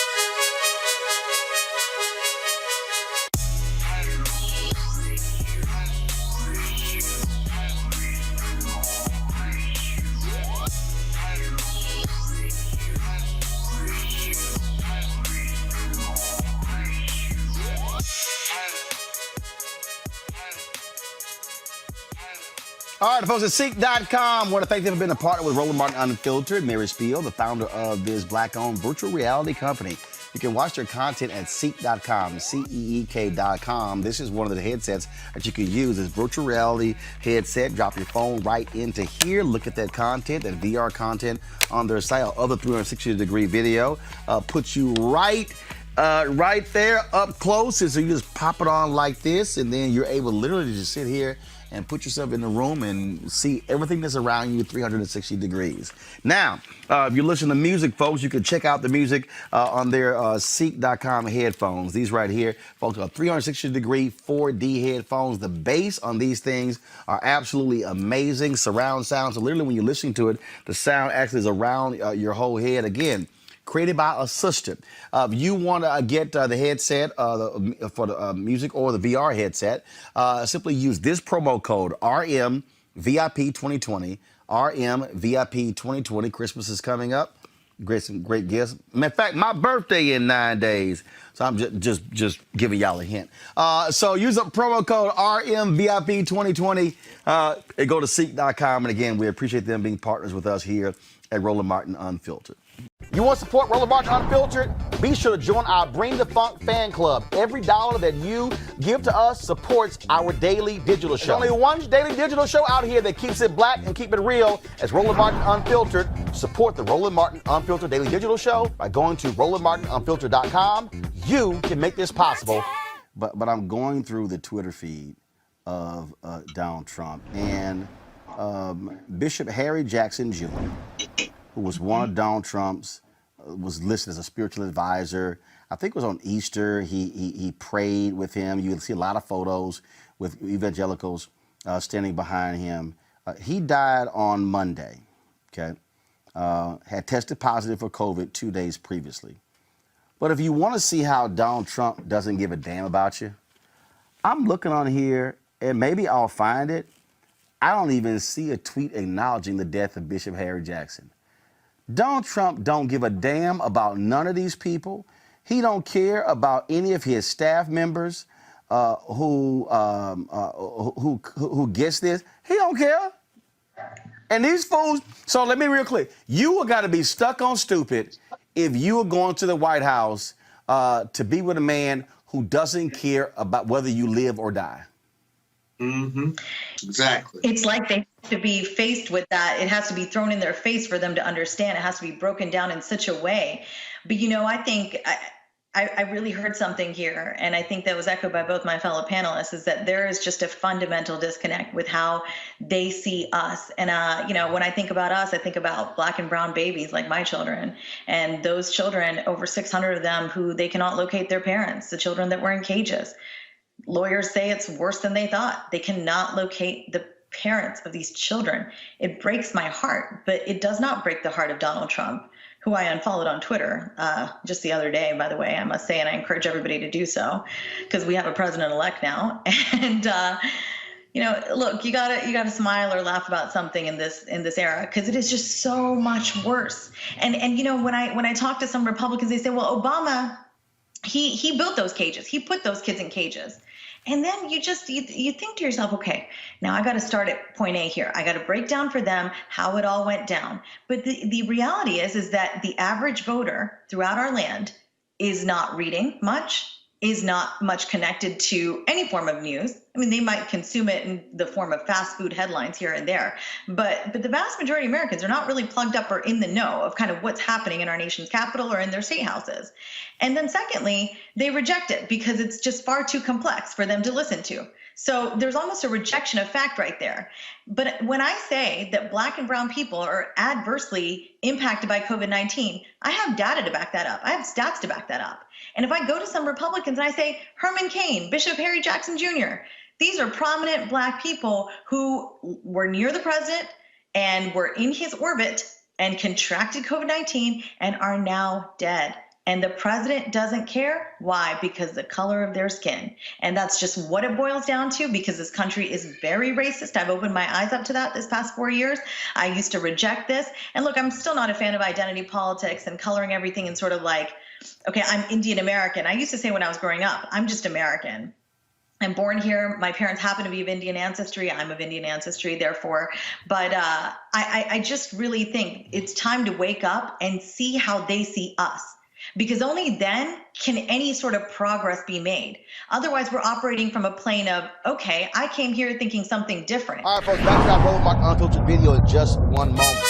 All right, folks, at Seek.com, I want to thank them for being a partner with Roland Martin Unfiltered. Mary Spiel, the founder of this Black-owned virtual reality company. You can watch their content at Seek.com, CEEK.com. This is one of the headsets that you can use. This virtual reality headset. Drop your phone right into here. Look at that content, that VR content on their site. Other 360-degree video puts you right there up close. And so you just pop it on like this, and then you're able literally to just sit here and put yourself in the room and see everything that's around you 360 degrees. Now, if you listen to music, folks, you can check out the music on their Seek.com headphones. These right here, folks, are 360-degree 4D headphones. The bass on these things are absolutely amazing. Surround sound. So literally when you're listening to it, the sound actually is around your whole head. Again, created by a sister. If you want to get the headset for the music or the VR headset, simply use this promo code RMVIP2020. RMVIP2020. Christmas is coming up. Some great gifts. In fact, my birthday in 9 days. So I'm just giving y'all a hint. So use a promo code RMVIP2020 and go to Seek.com. And again, we appreciate them being partners with us here at Roland Martin Unfiltered. You want to support Roland Martin Unfiltered? Be sure to join our Bring the Funk fan club. Every dollar that you give to us supports our daily digital show. There's only one daily digital show out here that keeps it black and keep it real. As Roland Martin Unfiltered. Support the Roland Martin Unfiltered daily digital show by going to RolandMartinUnfiltered.com. You can make this possible. But I'm going through the Twitter feed of Donald Trump, and Bishop Harry Jackson Jr., who was one of Donald Trump's, was listed as a spiritual advisor. I think it was on Easter. He prayed with him. You will see a lot of photos with evangelicals standing behind him. He died on Monday, okay? Had tested positive for COVID 2 days previously. But if you want to see how Donald Trump doesn't give a damn about you, I'm looking on here, and maybe I'll find it. I don't even see a tweet acknowledging the death of Bishop Harry Jackson. Donald Trump don't give a damn about none of these people. He don't care about any of his staff members who gets this. He don't care. And these fools, so let me be real clear. You got to be stuck on stupid if you are going to the White House to be with a man who doesn't care about whether you live or die. Mm-hmm. Exactly. It's like they have to be faced with that. It has to be thrown in their face for them to understand. It has to be broken down in such a way. But, you know, I think I really heard something here, and I think that was echoed by both my fellow panelists, is that there is just a fundamental disconnect with how they see us. And, you know, when I think about us, I think about black and brown babies like my children, and those children, over 600 of them, who they cannot locate their parents, the children that were in cages. Lawyers say it's worse than they thought. They cannot locate the parents of these children. It breaks my heart, but it does not break the heart of Donald Trump, who I unfollowed on Twitter just the other day, by the way, I must say, and I encourage everybody to do so, because we have a president-elect now. And you know, look, you gotta smile or laugh about something in this era, because it is just so much worse. And you know, when I talk to some Republicans, they say, well, Obama, he built those cages, he put those kids in cages. And then you think to yourself, okay, now I got to start at point A here. I got to break down for them how it all went down. But the reality is that the average voter throughout our land is not reading much, is not much connected to any form of news. I mean, they might consume it in the form of fast food headlines here and there, but the vast majority of Americans are not really plugged up or in the know of kind of what's happening in our nation's capital or in their state houses. And then secondly, they reject it because it's just far too complex for them to listen to. So there's almost a rejection of fact right there. But when I say that black and brown people are adversely impacted by COVID-19, I have data to back that up. I have stats to back that up. And if I go to some Republicans and I say, Herman Cain, Bishop Harry Jackson Jr., these are prominent black people who were near the president and were in his orbit and contracted COVID-19 and are now dead. And the president doesn't care. Why? Because the color of their skin. And that's just what it boils down to, because this country is very racist. I've opened my eyes up to that this past 4 years. I used to reject this. And look, I'm still not a fan of identity politics and coloring everything in sort of like, okay, I'm Indian American. I used to say when I was growing up, I'm just American. I'm born here. My parents happen to be of Indian ancestry. I'm of Indian ancestry, therefore. But I just really think it's time to wake up and see how they see us. Because only then can any sort of progress be made. Otherwise, we're operating from a plane of, okay, I came here thinking something different. All right, folks, back to our Roland Martin Unfiltered video in just one moment.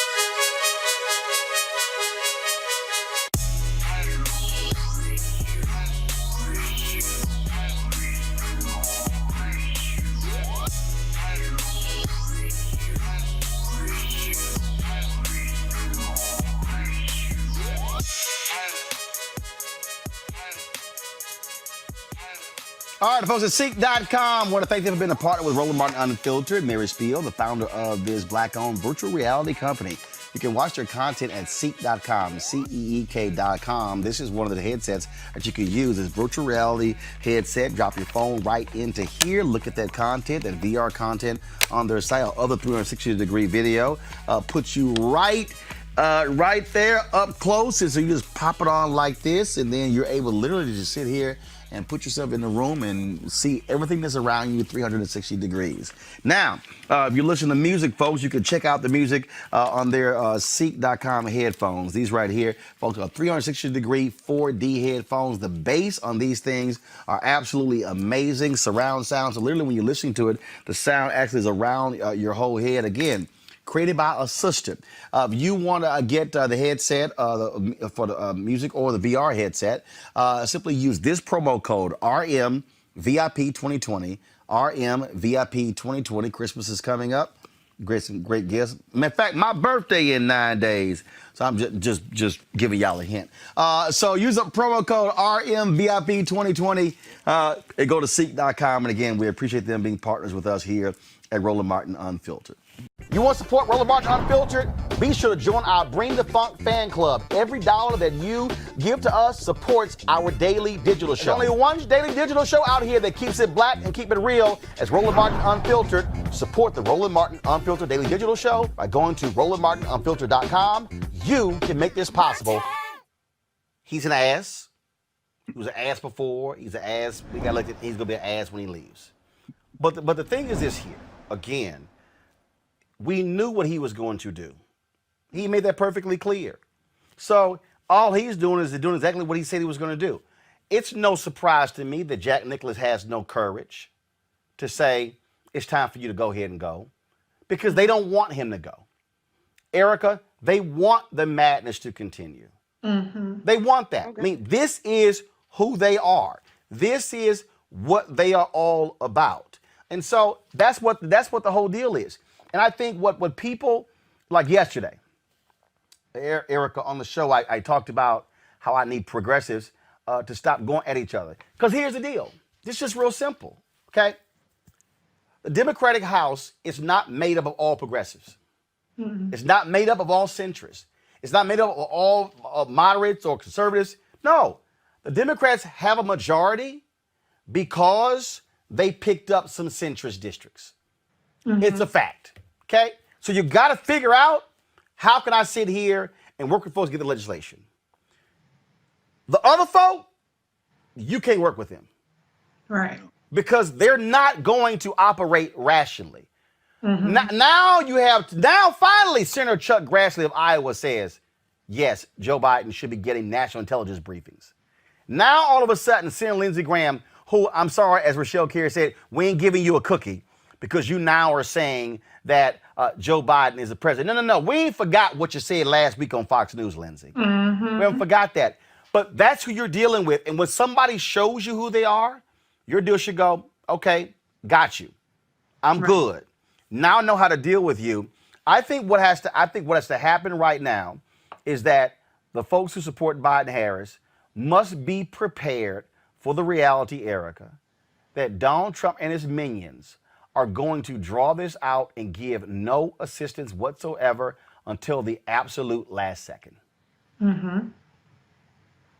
All right, folks, at Seek.com, want to thank them for being a partner with Roland Martin Unfiltered. Mary Spiel, the founder of this black-owned virtual reality company. You can watch their content at Seek.com, CEEK.com. This is one of the headsets that you can use. This virtual reality headset. Drop your phone right into here. Look at that content, that VR content on their site. Other 360-degree video puts you right there up close. And so you just pop it on like this, and then you're able literally to just sit here and put yourself in the room and see everything that's around you 360 degrees. Now, if you're listening to music, folks, you can check out the music on their Seek.com headphones. These right here, folks, are 360 degree 4D headphones. The bass on these things are absolutely amazing. Surround sound. So literally when you're listening to it, the sound actually is around your whole head. Again, created by a sister. If you want to get the headset for the music or the VR headset, simply use this promo code RMVIP2020. RMVIP2020. Christmas is coming up. Great gifts. In fact, my birthday in 9 days. So I'm just giving y'all a hint. So use a promo code RMVIP2020 and go to Seek.com. And again, we appreciate them being partners with us here at Roland Martin Unfiltered. You want to support Roland Martin Unfiltered? Be sure to join our Bring the Funk fan club. Every dollar that you give to us supports our daily digital show. There's only one daily digital show out here that keeps it black and keep it real. As Roland Martin Unfiltered. Support the Roland Martin Unfiltered daily digital show by going to RolandMartinUnfiltered.com. You can make this possible. He's an ass. He was an ass before. He's an ass. We got elected. He's going to be an ass when he leaves. But the thing is this here. Again, we knew what he was going to do. He made that perfectly clear. So all he's doing is doing exactly what he said he was going to do. It's no surprise to me that Jack Nicklaus has no courage to say it's time for you to go ahead and go, because they don't want him to go. Erica, they want the madness to continue. Mm-hmm. They want that. Okay. I mean, this is who they are. This is what they are all about. And so that's what the whole deal is. And I think what people, like yesterday, Erica, on the show, I talked about how I need progressives to stop going at each other. Because here's the deal. This is just real simple, okay? The Democratic House is not made up of all progressives. Mm-hmm. It's not made up of all centrists. It's not made up of all moderates or conservatives. No, the Democrats have a majority because they picked up some centrist districts. Mm-hmm. It's a fact. Okay, so you got to figure out, how can I sit here and work with folks to get the legislation? The other folk, you can't work with them. Right. Because they're not going to operate rationally. Mm-hmm. Now finally Senator Chuck Grassley of Iowa says, yes, Joe Biden should be getting national intelligence briefings. Now all of a sudden, Senator Lindsey Graham, who, I'm sorry, as Rochelle Carey said, we ain't giving you a cookie, because you now are saying that Joe Biden is the president. No. We ain't forgot what you said last week on Fox News, Lindsey. Mm-hmm. We haven't forgot that. But that's who you're dealing with. And when somebody shows you who they are, your deal should go, okay, got you. I'm good. Now I know how to deal with you. I think what has to happen right now is that the folks who support Biden-Harris must be prepared for the reality, Erica, that Donald Trump and his minions are going to draw this out and give no assistance whatsoever until the absolute last second. Mm-hmm.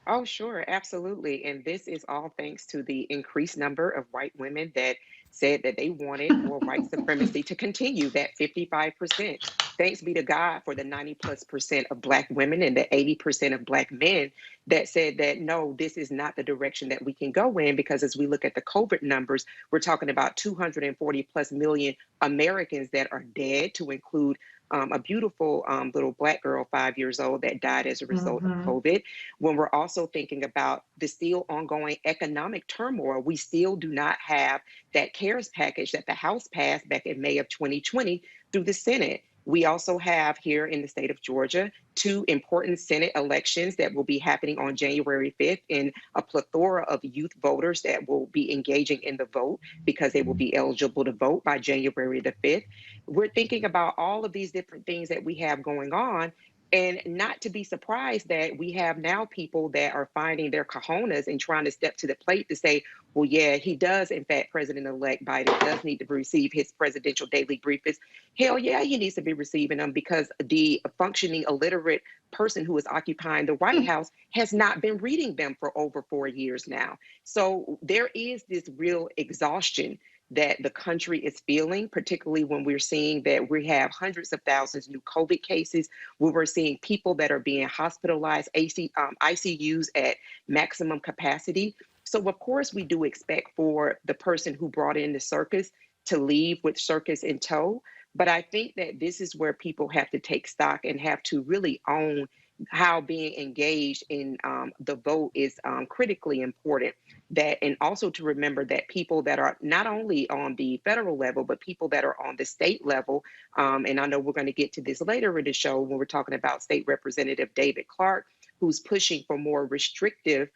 Oh, sure, absolutely. And this is all thanks to the increased number of white women that said that they wanted more white supremacy to continue, that 55%. Thanks be to God for the 90+% of Black women and the 80% of Black men that said that, no, this is not the direction that we can go in, because as we look at the COVID numbers, we're talking about 240+ million Americans that are dead, to include a beautiful little Black girl, 5 years old, that died as a result of COVID. When we're also thinking about the still ongoing economic turmoil, we still do not have that CARES package that the House passed back in May of 2020 through the Senate. We also have here in the state of Georgia 2 important Senate elections that will be happening on January 5th, and a plethora of youth voters that will be engaging in the vote because they will be eligible to vote by January the 5th. We're thinking about all of these different things that we have going on, and not to be surprised that we have now people that are finding their cojones and trying to step to the plate to say, well, yeah, he does, in fact, President-elect Biden does need to receive his presidential daily briefings. Hell yeah, he needs to be receiving them, because the functioning illiterate person who is occupying the White House has not been reading them for over 4 years now. So there is this real exhaustion that the country is feeling, particularly when we're seeing that we have hundreds of thousands new COVID cases, where we're seeing people that are being hospitalized, ICUs at maximum capacity. So of course we do expect for the person who brought in the circus to leave with circus in tow. But I think that this is where people have to take stock and have to really own how being engaged in the vote is critically important. That, and also to remember that people that are not only on the federal level, but people that are on the state level, and I know we're going to get to this later in the show when we're talking about State Representative David Clark, who's pushing for more restrictive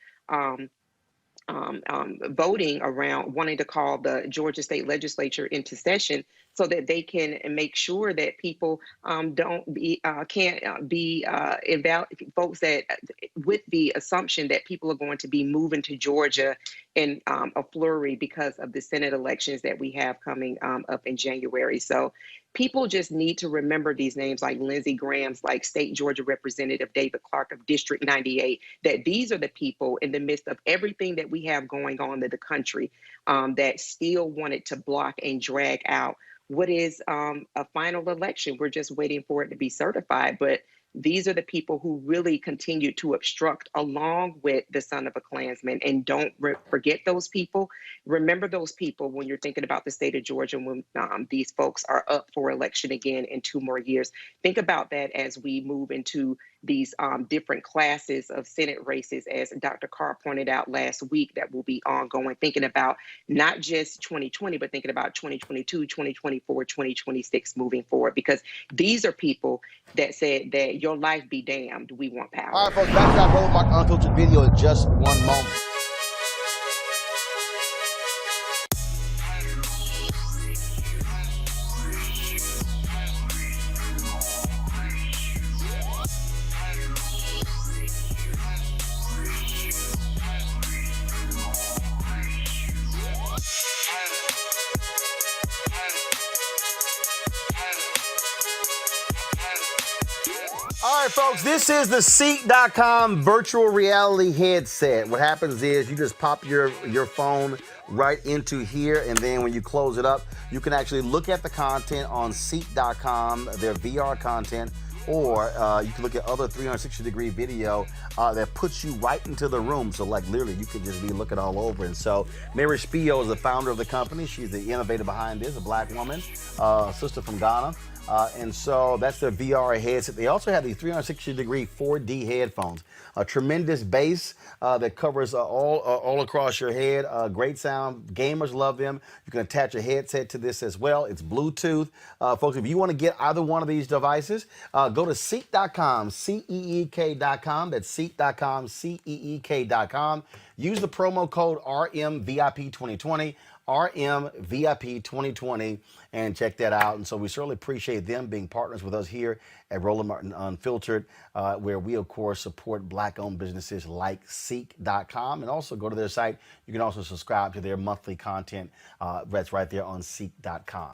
voting around wanting to call the Georgia State Legislature into session so that they can make sure that people can't be invalid folks that with the assumption that people are going to be moving to Georgia in a flurry because of the Senate elections that we have coming up in January. So people just need to remember these names like Lindsey Graham's, like State Georgia Representative David Clark of District 98, that these are the people in the midst of everything that we have going on in the country that still wanted to block and drag out what is a final election. We're just waiting for it to be certified. But these are the people who really continue to obstruct along with the son of a Klansman. And don't forget those people. Remember those people when you're thinking about the state of Georgia, when these folks are up for election again in 2 more years. Think about that as we move into these different classes of Senate races, as Dr. Carr pointed out last week, that will be ongoing, thinking about not just 2020, but thinking about 2022, 2024, 2026 moving forward, because these are people that said that your life be damned, we want power. All right, folks, back to our Roland Martin Unfiltered video in just one moment. All right, folks, this is the Seat.com virtual reality headset. What happens is you just pop your phone right into here, and then when you close it up, you can actually look at the content on Seat.com, their VR content, or you can look at other 360-degree video that puts you right into the room. So, like, literally, you could just be looking all over. And so, Mary Spio is the founder of the company. She's the innovator behind this, a black woman, sister from Ghana. And so that's their VR headset. They also have the 360-degree 4D headphones. A tremendous bass that covers all across your head. Great sound. Gamers love them. You can attach a headset to this as well. It's Bluetooth. Folks, if you want to get either one of these devices, go to Seek.com, CEEK.com. That's Seek.com, CEEK.com. Use the promo code RMVIP2020. RMVIP2020, and check that out. And so we certainly appreciate them being partners with us here at Roland Martin Unfiltered, where we, of course, support black-owned businesses like Seek.com. And also go to their site. You can also subscribe to their monthly content. That's right there on Seek.com.